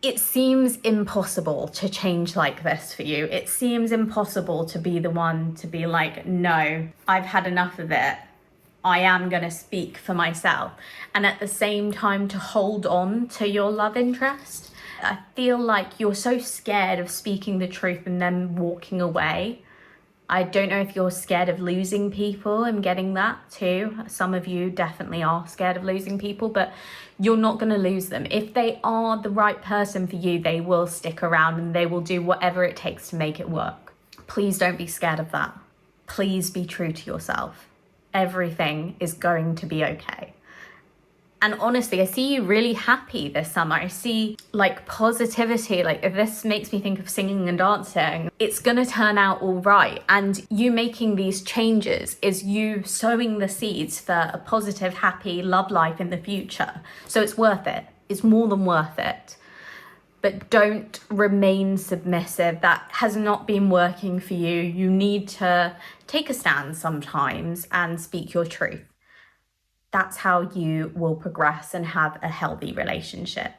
It seems impossible to change like this for you. It seems impossible to be the one to be like, no, I've had enough of it. I am going to speak for myself. And at the same time to hold on to your love interest. I feel like you're so scared of speaking the truth and then walking away. I don't know if you're scared of losing people. I'm getting that too. Some of you definitely are scared of losing people, but you're not going to lose them. If they are the right person for you, they will stick around and they will do whatever it takes to make it work. Please don't be scared of that. Please be true to yourself. Everything is going to be okay. And honestly, I see you really happy this summer. I see like positivity. Like if this makes me think of singing and dancing, it's gonna turn out all right. And you making these changes is you sowing the seeds for a positive, happy love life in the future. So it's worth it. It's more than worth it. But don't remain submissive. That has not been working for you. You need to take a stand sometimes and speak your truth. That's how you will progress and have a healthy relationship.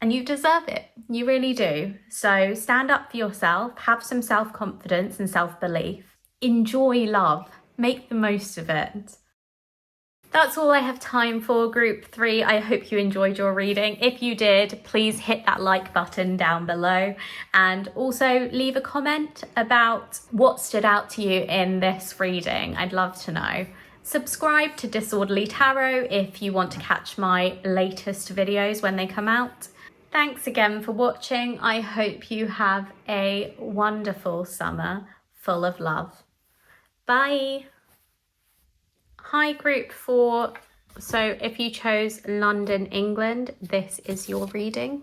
And you deserve it. You really do. So stand up for yourself, have some self-confidence and self-belief. Enjoy love. Make the most of it. That's all I have time for, Group 3. I hope you enjoyed your reading. If you did, please hit that like button down below and also leave a comment about what stood out to you in this reading. I'd love to know. Subscribe to Disorderly Tarot if you want to catch my latest videos when they come out. Thanks again for watching. I hope you have a wonderful summer full of love. Bye. Hi Group 4. So if you chose London, England, this is your reading.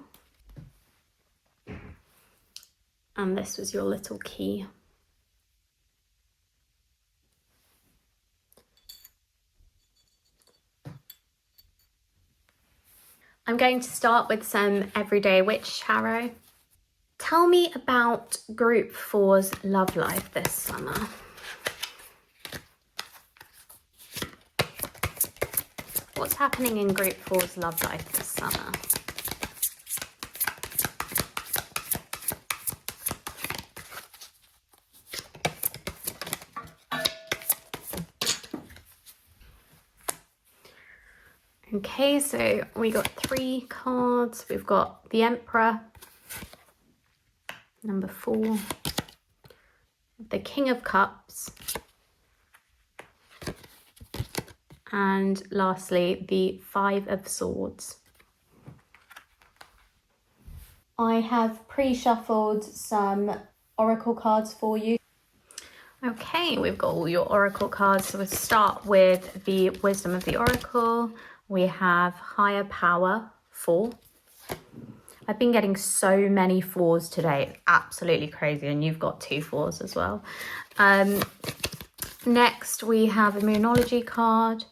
And this was your little key. I'm going to start with some Everyday Witch Tarot. Tell me about Group 4's love life this summer. What's happening in Group 4's love life this summer? Okay, so we got 3 cards. We've got the Emperor, number 4, the King of Cups, and lastly, the 5 of Swords. I have pre-shuffled some oracle cards for you. Okay, we've got all your oracle cards. So we'll start with the Wisdom of the Oracle. We have Higher Power, 4. I've been getting so many 4s today. It's absolutely crazy. And you've got 2 4s as well. Next, we have a Moonology card.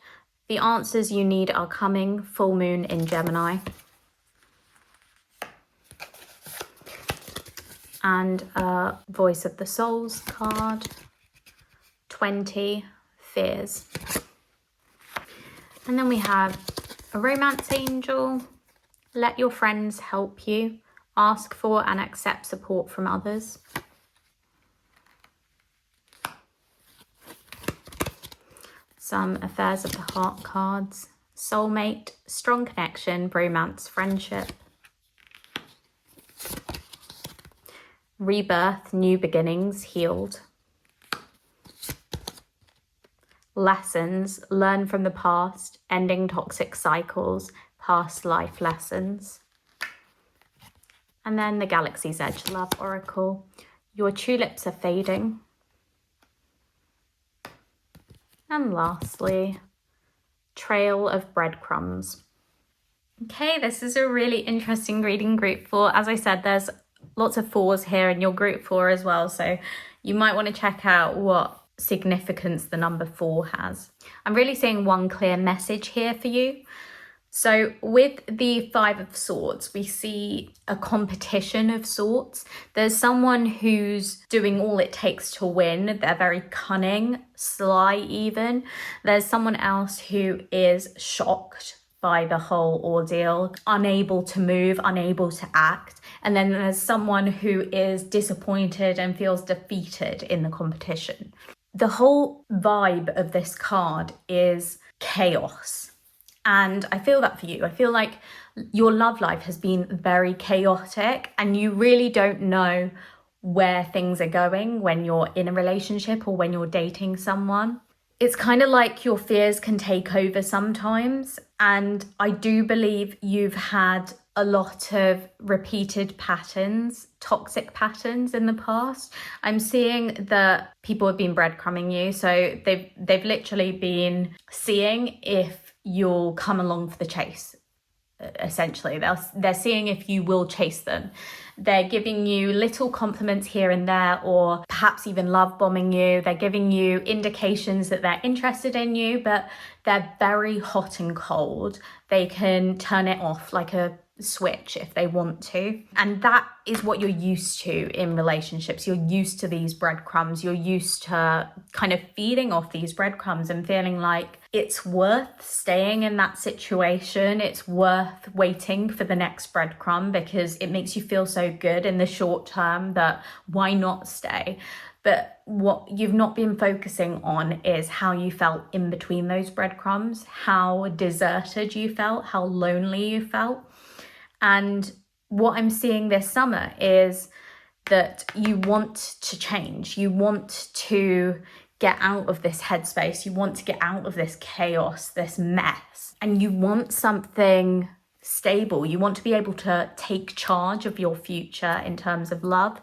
The answers you need are coming. Full moon in Gemini. And a Voice of the Souls card. 20 Fears. And then we have a Romance Angel. Let your friends help you. Ask for and accept support from others. Some Affairs of the Heart cards. Soulmate, strong connection, romance, friendship. Rebirth, new beginnings, healed. Lessons, learn from the past, ending toxic cycles, past life lessons. And then the Galaxy's Edge Love Oracle. Your tulips are fading. And lastly, Trail of Breadcrumbs. Okay, this is a really interesting reading, group 4. As I said, there's lots of 4s here in your group 4 as well, so you might want to check out what significance the number 4 has. I'm really seeing one clear message here for you. So with the 5 of Swords, we see a competition of sorts. There's someone who's doing all it takes to win. They're very cunning, sly even. There's someone else who is shocked by the whole ordeal, unable to move, unable to act. And then there's someone who is disappointed and feels defeated in the competition. The whole vibe of this card is chaos. And I feel that for you. I feel like your love life has been very chaotic and you really don't know where things are going when you're in a relationship or when you're dating someone. It's kind of like your fears can take over sometimes. And I do believe you've had a lot of repeated patterns, toxic patterns in the past. I'm seeing that people have been breadcrumbing you. So they've literally been seeing if you'll come along for the chase. Essentially, they're seeing if you will chase them. They're giving you little compliments here and there, or perhaps even love bombing you. They're giving you indications that they're interested in you, but they're very hot and cold. They can turn it off like a switch if they want to. And that is what you're used to in relationships. You're used to these breadcrumbs. You're used to kind of feeding off these breadcrumbs and feeling like it's worth staying in that situation. It's worth waiting for the next breadcrumb because it makes you feel so good in the short term that why not stay? But what you've not been focusing on is how you felt in between those breadcrumbs, how deserted you felt, how lonely you felt. And what I'm seeing this summer is that you want to change. You want to get out of this headspace. You want to get out of this chaos, this mess. And you want something stable. You want to be able to take charge of your future in terms of love.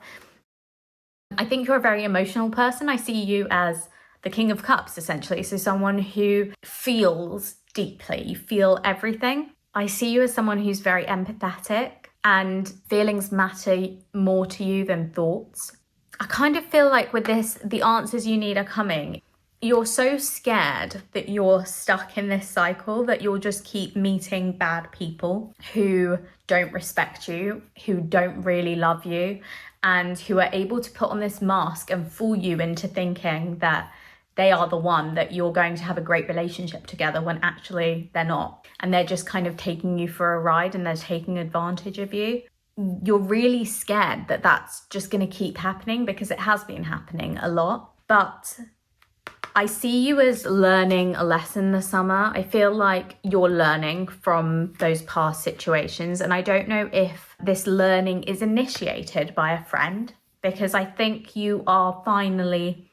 I think you're a very emotional person. I see you as the King of Cups, essentially. So someone who feels deeply, you feel everything. I see you as someone who's very empathetic and feelings matter more to you than thoughts. I kind of feel like with this, the answers you need are coming. You're so scared that you're stuck in this cycle that you'll just keep meeting bad people who don't respect you, who don't really love you, and who are able to put on this mask and fool you into thinking that they are the one, that you're going to have a great relationship together when actually they're not. And they're just kind of taking you for a ride and they're taking advantage of you. You're really scared that that's just going to keep happening because it has been happening a lot. But I see you as learning a lesson this summer. I feel like you're learning from those past situations. And I don't know if this learning is initiated by a friend, because I think you are finally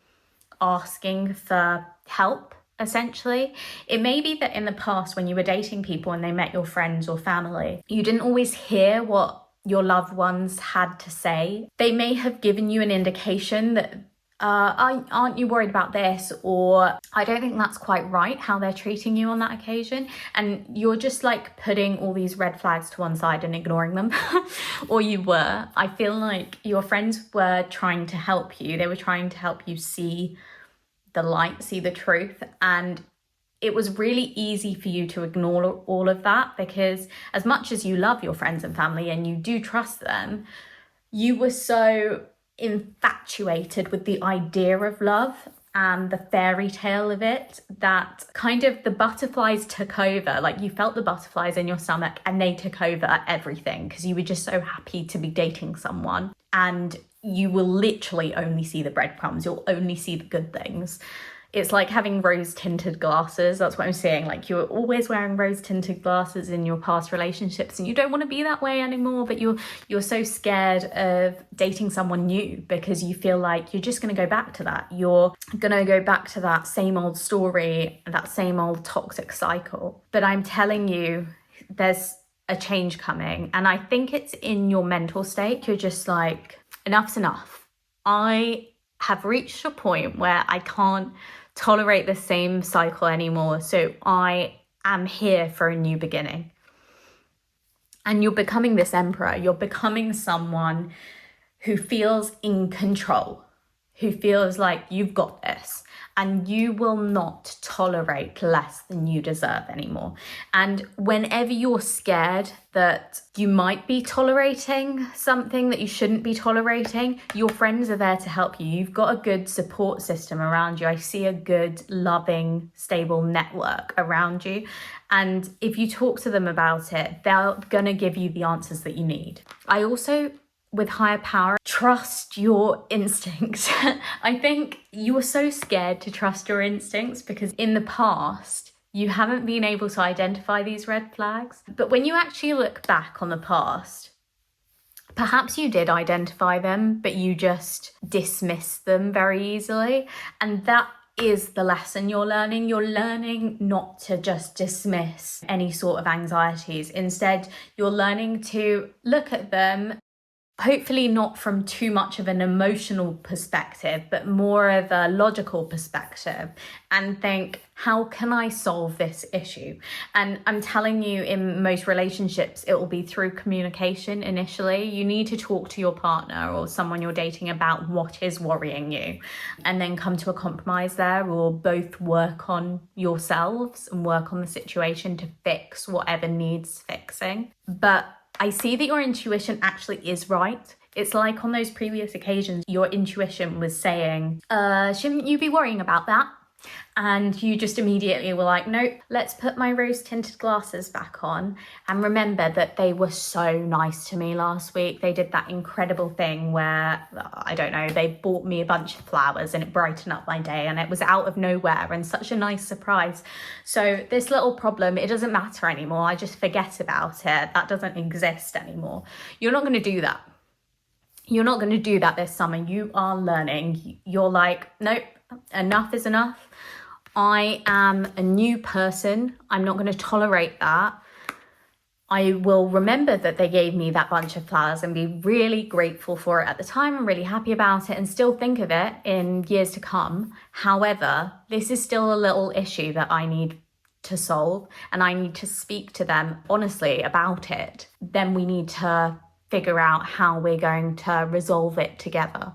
asking for help, essentially. It may be that in the past when you were dating people and they met your friends or family, you didn't always hear what your loved ones had to say. They may have given you an indication that aren't you worried about this, or I don't think that's quite right how they're treating you on that occasion, and you're just like putting all these red flags to one side and ignoring them. Or you were. I feel like your friends were trying to help you. They were trying to help you see the light, see the truth, and it was really easy for you to ignore all of that, because as much as you love your friends and family and you do trust them, you were so infatuated with the idea of love and the fairy tale of it that kind of the butterflies took over. Like, you felt the butterflies in your stomach and they took over everything because you were just so happy to be dating someone, and you will literally only see the breadcrumbs. You'll only see the good things. It's like having rose-tinted glasses. That's what I'm saying. Like, you were always wearing rose-tinted glasses in your past relationships and you don't want to be that way anymore, but you're so scared of dating someone new because you feel like you're just going to go back to that. You're going to go back to that same old story, that same old toxic cycle. But I'm telling you, there's a change coming. And I think it's in your mental state. You're just like, enough's enough. I have reached a point where I can't tolerate the same cycle anymore. So I am here for a new beginning. And you're becoming this emperor. You're becoming someone who feels in control, who feels like you've got this, and you will not tolerate less than you deserve anymore. And whenever you're scared that you might be tolerating something that you shouldn't be tolerating, your friends are there to help you. You've got a good support system around you. I see a good, loving, stable network around you. And if you talk to them about it, they're gonna give you the answers that you need. I also, with higher power, trust your instincts. I think you are so scared to trust your instincts because in the past, you haven't been able to identify these red flags. But when you actually look back on the past, perhaps you did identify them, but you just dismissed them very easily. And that is the lesson you're learning. You're learning not to just dismiss any sort of anxieties. Instead, you're learning to look at them, hopefully not from too much of an emotional perspective, but more of a logical perspective, and think, how can I solve this issue? And I'm telling you, in most relationships, it will be through communication initially. You need to talk to your partner or someone you're dating about what is worrying you, and then come to a compromise there, or both work on yourselves and work on the situation to fix whatever needs fixing. But I see that your intuition actually is right. It's like on those previous occasions, your intuition was saying, shouldn't you be worrying about that? And you just immediately were like, nope, let's put my rose tinted glasses back on. And remember that they were so nice to me last week. They did that incredible thing where, I don't know, they bought me a bunch of flowers and it brightened up my day, and it was out of nowhere and such a nice surprise. So this little problem, it doesn't matter anymore. I just forget about it. That doesn't exist anymore. You're not going to do that. You're not going to do that this summer. You are learning. You're like, nope, enough is enough. I am a new person. I'm not going to tolerate that. I will remember that they gave me that bunch of flowers and be really grateful for it at the time. I'm really happy about it and still think of it in years to come. However, this is still a little issue that I need to solve, and I need to speak to them honestly about it. Then we need to figure out how we're going to resolve it together.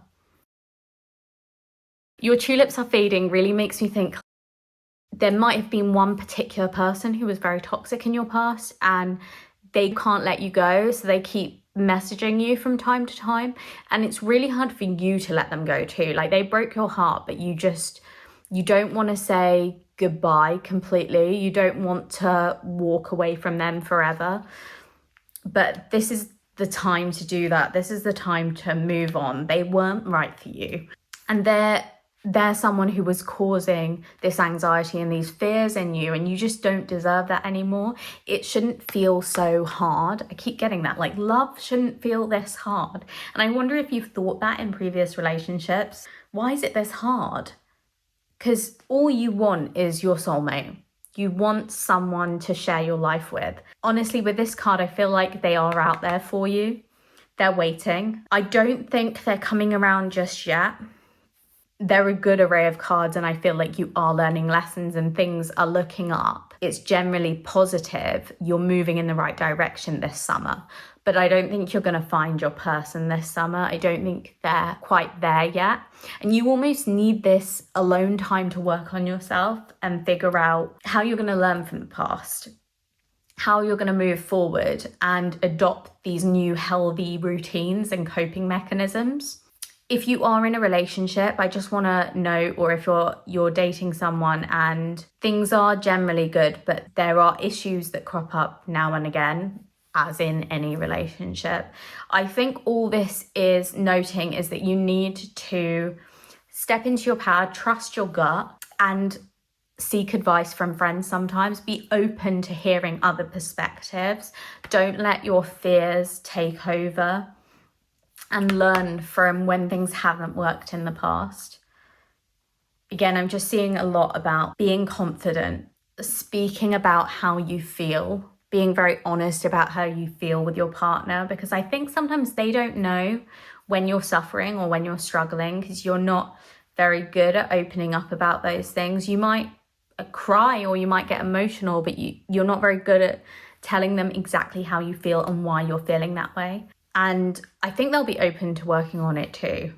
Your tulips are fading really makes me think there might have been one particular person who was very toxic in your past, and they can't let you go, so they keep messaging you from time to time, and it's really hard for you to let them go too. Like, they broke your heart, but you don't want to say goodbye completely. You don't want to walk away from them forever, but this is the time to do that. This is the time to move on. They weren't right for you, and they're someone who was causing this anxiety and these fears in you, and you just don't deserve that anymore. It shouldn't feel so hard. I keep getting that, like, love shouldn't feel this hard. And I wonder if you've thought that in previous relationships. Why is it this hard? Because all you want is your soulmate. You want someone to share your life with. Honestly, with this card, I feel like they are out there for you. They're waiting. I don't think they're coming around just yet. They're a good array of cards, and I feel like you are learning lessons and things are looking up. It's generally positive. You're moving in the right direction this summer, but I don't think you're going to find your person this summer. I don't think they're quite there yet. And you almost need this alone time to work on yourself and figure out how you're going to learn from the past, how you're going to move forward and adopt these new healthy routines and coping mechanisms. If you are in a relationship, I just want to note, or if you're dating someone and things are generally good, but there are issues that crop up now and again, as in any relationship, I think all this is noting is that you need to step into your power, trust your gut, and seek advice from friends sometimes. Be open to hearing other perspectives. Don't let your fears take over. And learn from when things haven't worked in the past. Again, I'm just seeing a lot about being confident, speaking about how you feel, being very honest about how you feel with your partner, because I think sometimes they don't know when you're suffering or when you're struggling, because you're not very good at opening up about those things. You might cry or you might get emotional, but you're not very good at telling them exactly how you feel and why you're feeling that way. And I think they'll be open to working on it too,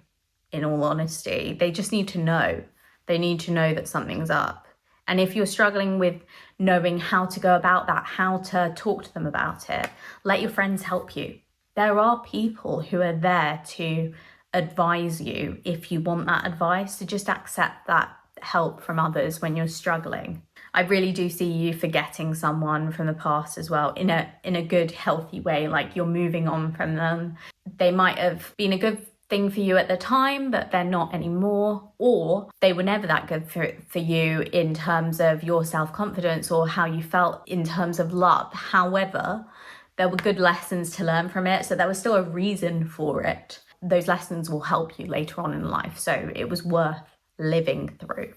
in all honesty. They just need to know. They need to know that something's up. And if you're struggling with knowing how to go about that, how to talk to them about it, let your friends help you. There are people who are there to advise you if you want that advice. So just accept that help from others when you're struggling. I really do see you forgetting someone from the past as well, in a good, healthy way, like you're moving on from them. They might have been a good thing for you at the time, but they're not anymore, or they were never that good for you in terms of your self-confidence or how you felt in terms of love. However, there were good lessons to learn from it, so there was still a reason for it. Those lessons will help you later on in life, so it was worth living through.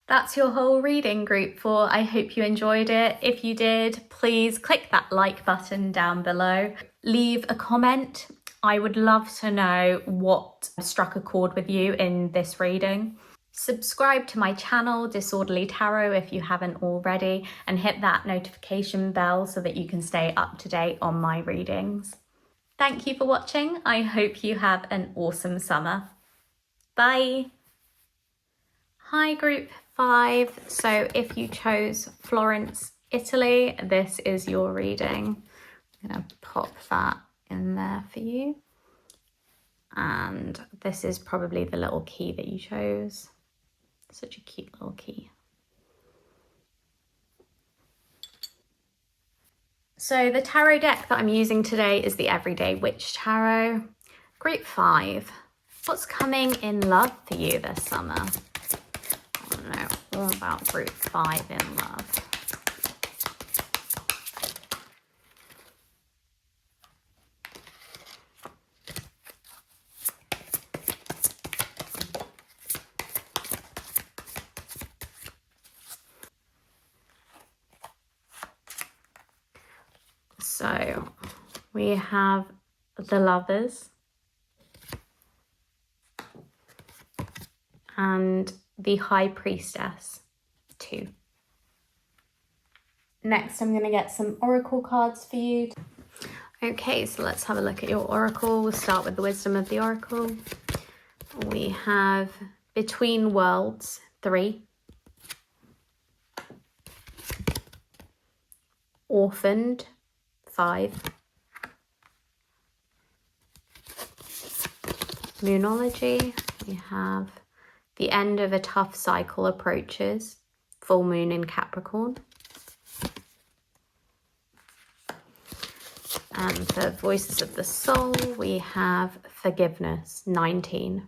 That's your whole reading, group 4. I hope you enjoyed it. If you did, please click that like button down below. Leave a comment. I would love to know what struck a chord with you in this reading. Subscribe to my channel, Disorderly Tarot, if you haven't already, and hit that notification bell so that you can stay up to date on my readings. Thank you for watching. I hope you have an awesome summer. Bye. Hi, group 5. So if you chose Florence, Italy, this is your reading. I'm going to pop that in there for you. And this is probably the little key that you chose. Such a cute little key. So the tarot deck that I'm using today is the Everyday Witch Tarot. Group 5. What's coming in love for you this summer? I don't know all about group 5 in love. So we have the Lovers and the High Priestess, 2. Next, I'm going to get some oracle cards for you. Okay, so let's have a look at your oracle. We'll start with the wisdom of the oracle. We have Between Worlds, 3. Orphaned, 5. Moonology, we have The End of a Tough Cycle Approaches, full moon in Capricorn. And for Voices of the Soul, we have Forgiveness, 19.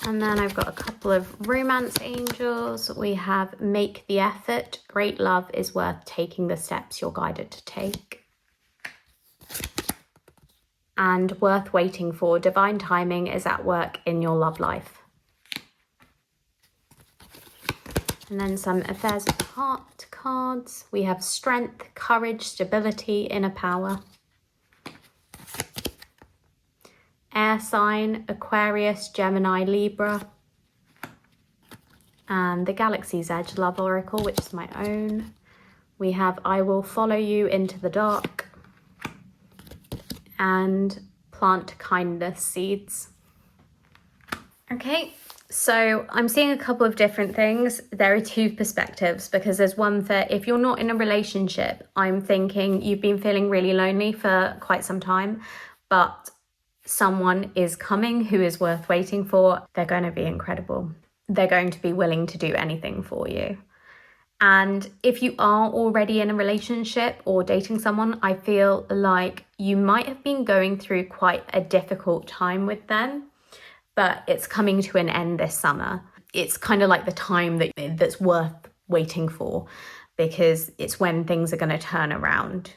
And then I've got a couple of romance angels. We have Make the Effort, great love is worth taking the steps you're guided to take. And Worth Waiting for, divine timing is at work in your love life. And then some Affairs of the Heart cards. We have Strength, Courage, Stability, Inner Power. Air sign, Aquarius, Gemini, Libra. And the Galaxy's Edge Love Oracle, which is my own. We have I Will Follow You into the Dark. And Plant Kindness Seeds. Okay, so I'm seeing a couple of different things. There are 2 perspectives, because there's one for if you're not in a relationship, I'm thinking you've been feeling really lonely for quite some time, but someone is coming who is worth waiting for. They're going to be incredible. They're going to be willing to do anything for you. And if you are already in a relationship or dating someone, I feel like you might have been going through quite a difficult time with them, but it's coming to an end this summer. It's kind of like the time that's worth waiting for, because it's when things are going to turn around.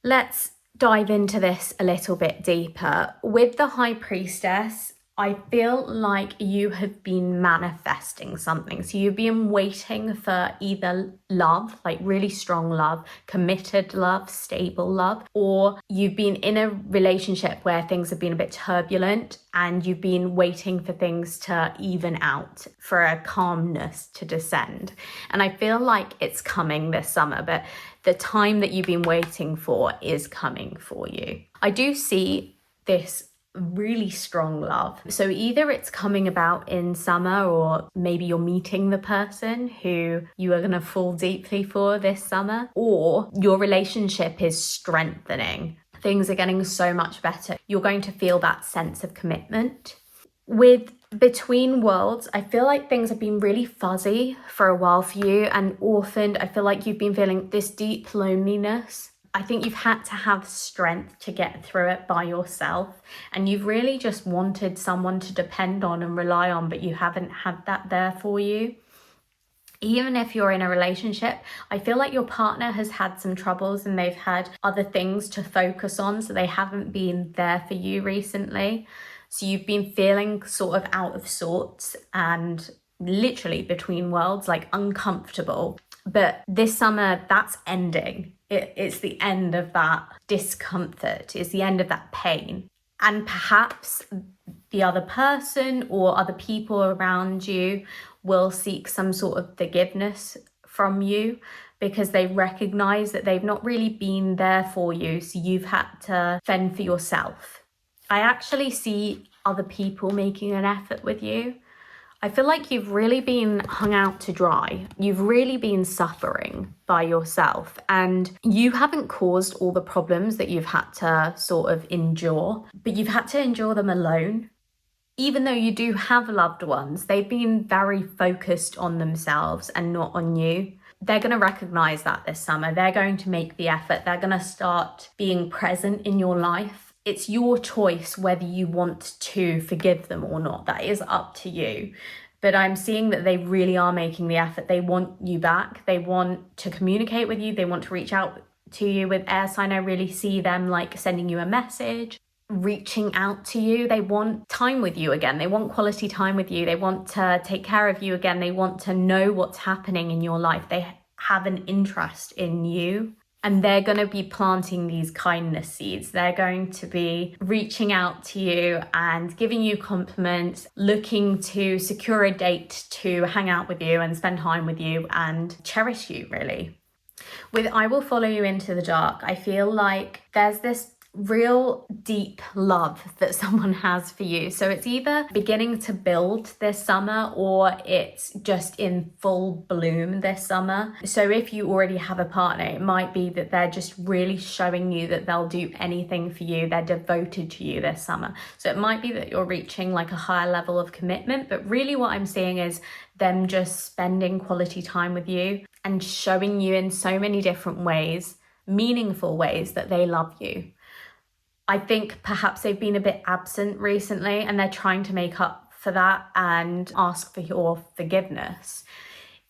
Let's dive into this a little bit deeper. With the High Priestess, I feel like you have been manifesting something. So you've been waiting for either love, like really strong love, committed love, stable love, or you've been in a relationship where things have been a bit turbulent and you've been waiting for things to even out, for a calmness to descend. And I feel like it's coming this summer, but the time that you've been waiting for is coming for you. I do see this really strong love. So either it's coming about in summer, or maybe you're meeting the person who you are going to fall deeply for this summer, or your relationship is strengthening. Things are getting so much better. You're going to feel that sense of commitment. With Between Worlds, I feel like things have been really fuzzy for a while for you, and orphaned. I feel like you've been feeling this deep loneliness. I think you've had to have strength to get through it by yourself, and you've really just wanted someone to depend on and rely on, but you haven't had that there for you. Even if you're in a relationship, I feel like your partner has had some troubles and they've had other things to focus on, so they haven't been there for you recently. So you've been feeling sort of out of sorts and literally between worlds, like uncomfortable. But this summer, that's ending. It's the end of that discomfort. It's the end of that pain. And perhaps the other person or other people around you will seek some sort of forgiveness from you, because they recognize that they've not really been there for you. So you've had to fend for yourself. I actually see other people making an effort with you. I feel like you've really been hung out to dry. You've really been suffering by yourself, and you haven't caused all the problems that you've had to sort of endure, but you've had to endure them alone. Even though you do have loved ones, they've been very focused on themselves and not on you. They're going to recognize that this summer. They're going to make the effort. They're going to start being present in your life. It's your choice whether you want to forgive them or not. That is up to you. But I'm seeing that they really are making the effort. They want you back. They want to communicate with you. They want to reach out to you. With air sign, I really see them like sending you a message, reaching out to you. They want time with you again. They want quality time with you. They want to take care of you again. They want to know what's happening in your life. They have an interest in you. And they're going to be planting these kindness seeds. They're going to be reaching out to you and giving you compliments, looking to secure a date to hang out with you and spend time with you and cherish you, really. With I Will Follow You Into the Dark, I feel like there's this real deep love that someone has for you. So it's either beginning to build this summer, or it's just in full bloom this summer. So if you already have a partner, it might be that they're just really showing you that they'll do anything for you. They're devoted to you this summer. So it might be that you're reaching like a higher level of commitment, but really what I'm seeing is them just spending quality time with you and showing you in so many different ways, meaningful ways, that they love you. I think perhaps they've been a bit absent recently, and they're trying to make up for that and ask for your forgiveness.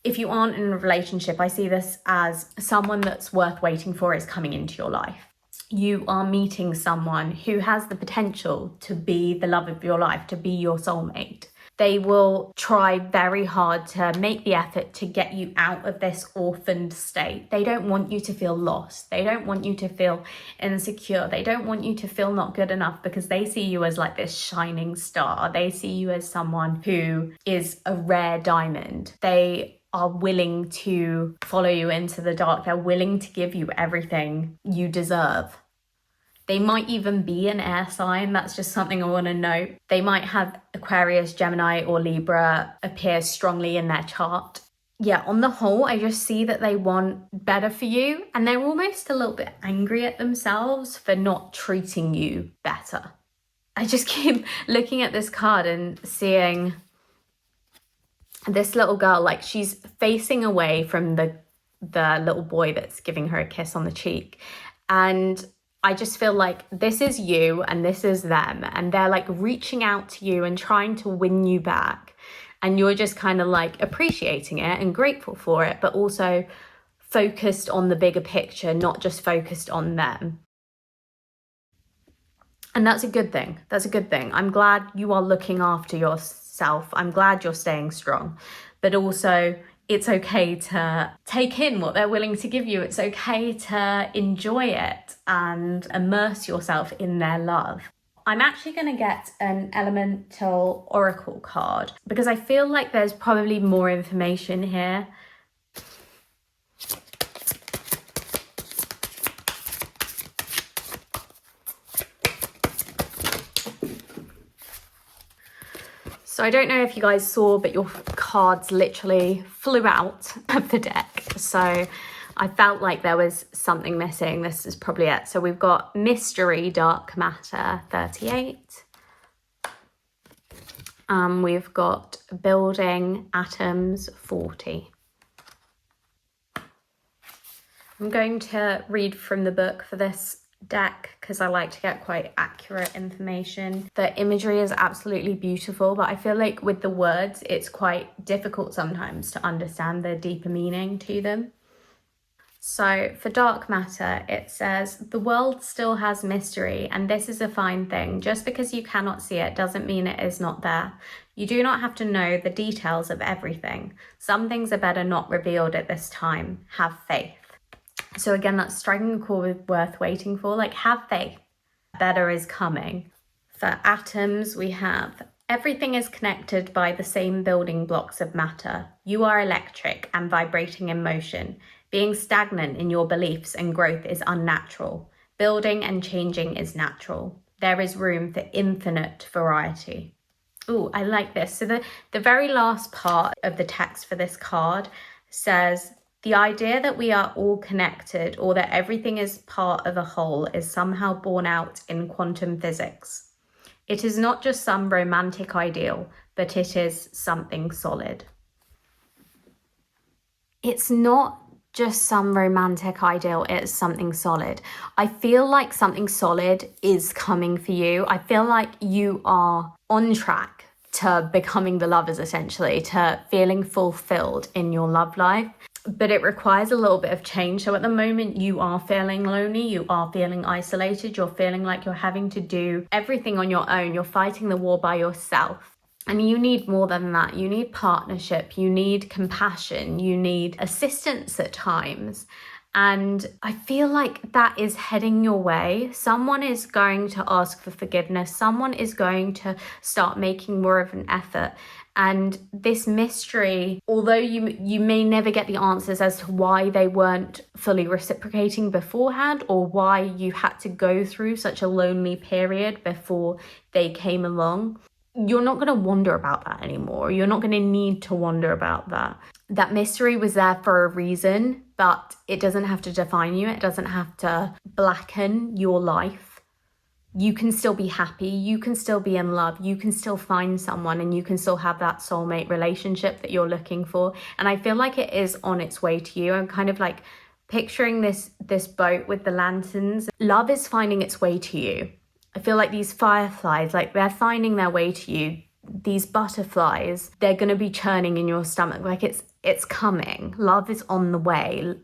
If you aren't in a relationship, I see this as someone that's worth waiting for is coming into your life. You are meeting someone who has the potential to be the love of your life, to be your soulmate. They will try very hard to make the effort to get you out of this orphaned state. They don't want you to feel lost. They don't want you to feel insecure. They don't want you to feel not good enough, because they see you as like this shining star. They see you as someone who is a rare diamond. They are willing to follow you into the dark. They're willing to give you everything you deserve. They might even be an air sign. That's just something I want to note. They might have Aquarius, Gemini, or Libra appear strongly in their chart. Yeah, on the whole, I just see that they want better for you, and they're almost a little bit angry at themselves for not treating you better. I just keep looking at this card and seeing this little girl, like she's facing away from the little boy that's giving her a kiss on the cheek. And I just feel like this is you and this is them, and they're like reaching out to you and trying to win you back, and you're just kind of like appreciating it and grateful for it, but also focused on the bigger picture, not just focused on them. And that's a good thing. That's a good thing. I'm glad you are looking after yourself. I'm glad you're staying strong. But also, it's okay to take in what they're willing to give you. It's okay to enjoy it and immerse yourself in their love. I'm actually going to get an Elemental Oracle card because I feel like there's probably more information here. So I don't know if you guys saw, but your cards literally flew out of the deck. So I felt like there was something missing. This is probably it. So we've got Mystery, Dark Matter, 38. We've got Building, Atoms, 40. I'm going to read from the book for this deck because I like to get quite accurate information. The imagery is absolutely beautiful, but I feel like with the words, it's quite difficult sometimes to understand the deeper meaning to them. So for Dark Matter, it says, the world still has mystery, and this is a fine thing. Just because you cannot see it doesn't mean it is not there. You do not have to know the details of everything. Some things are better not revealed at this time. Have faith. So again, that's striking a chord worth waiting for. Like, have faith. Better is coming. For atoms, we have, everything is connected by the same building blocks of matter. You are electric and vibrating in motion. Being stagnant in your beliefs and growth is unnatural. Building and changing is natural. There is room for infinite variety. Ooh, I like this. So the very last part of the text for this card says, the idea that we are all connected or that everything is part of a whole is somehow borne out in quantum physics. It is not just some romantic ideal, but it is something solid. It's not just some romantic ideal, it's something solid. I feel like something solid is coming for you. I feel like you are on track to becoming the lovers, essentially, to feeling fulfilled in your love life. But it requires a little bit of change. So at the moment you are feeling lonely, you are feeling isolated, you're feeling like you're having to do everything on your own, you're fighting the war by yourself. And you need more than that. You need partnership, you need compassion, you need assistance at times. And I feel like that is heading your way. Someone is going to ask for forgiveness. Someone is going to start making more of an effort. And this mystery, although you may never get the answers as to why they weren't fully reciprocating beforehand or why you had to go through such a lonely period before they came along, you're not going to wonder about that anymore. You're not going to need to wonder about that. That mystery was there for a reason, but it doesn't have to define you. It doesn't have to blacken your life. You can still be happy, you can still be in love, you can still find someone, and you can still have that soulmate relationship that you're looking for. And I feel like it is on its way to you. I'm kind of like picturing this boat with the lanterns. Love is finding its way to you. I feel like these fireflies, like they're finding their way to you. These butterflies, they're going to be churning in your stomach. Like it's coming. Love is on the way.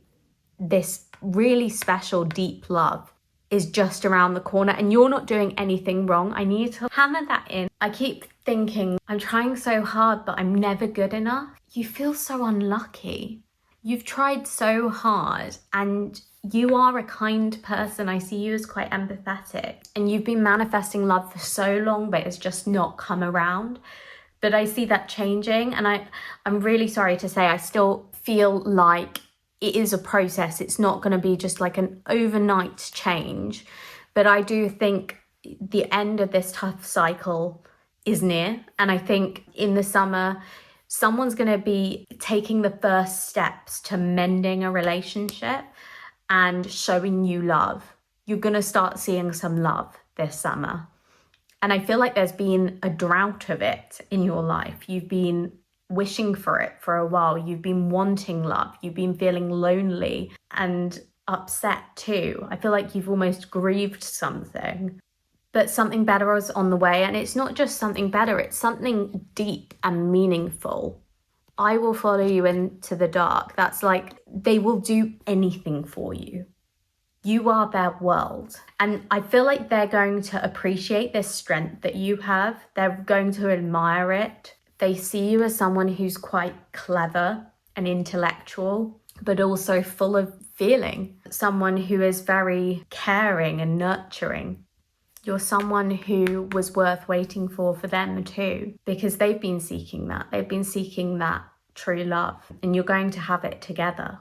This really special, deep love is just around the corner, and you're not doing anything wrong. I need to hammer that in. I keep thinking, I'm trying so hard, but I'm never good enough. You feel so unlucky. You've tried so hard, and you are a kind person. I see you as quite empathetic, and you've been manifesting love for so long, but it's just not come around. But I see that changing, and I'm really sorry to say I still feel like it is a process. It's not going to be just like an overnight change. But I do think the end of this tough cycle is near. And I think in the summer, someone's going to be taking the first steps to mending a relationship and showing you love. You're going to start seeing some love this summer. And I feel like there's been a drought of it in your life. You've been wishing for it for a while. You've been wanting love. You've been feeling lonely and upset too. I feel like you've almost grieved something, but something better is on the way. And it's not just something better, it's something deep and meaningful. I will follow you into the dark. That's like, they will do anything for you. You are their world. And I feel like they're going to appreciate this strength that you have. They're going to admire it. They see you as someone who's quite clever and intellectual, but also full of feeling. Someone who is very caring and nurturing. You're someone who was worth waiting for them too, because they've been seeking that. They've been seeking that true love, and you're going to have it together.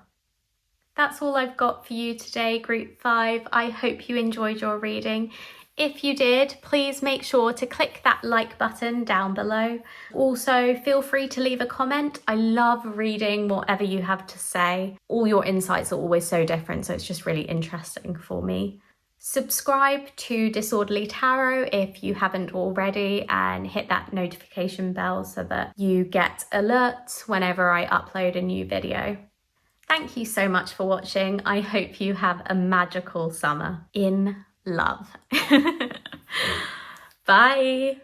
That's all I've got for you today, Group 5. I hope you enjoyed your reading. If you did, please make sure to click that like button down below. Also, feel free to leave a comment. I love reading whatever you have to say. All your insights are always so different, so it's just really interesting for me. Subscribe to Disorderly Tarot if you haven't already, and hit that notification bell so that you get alerts whenever I upload a new video. Thank you so much for watching. I hope you have a magical summer in love. Bye.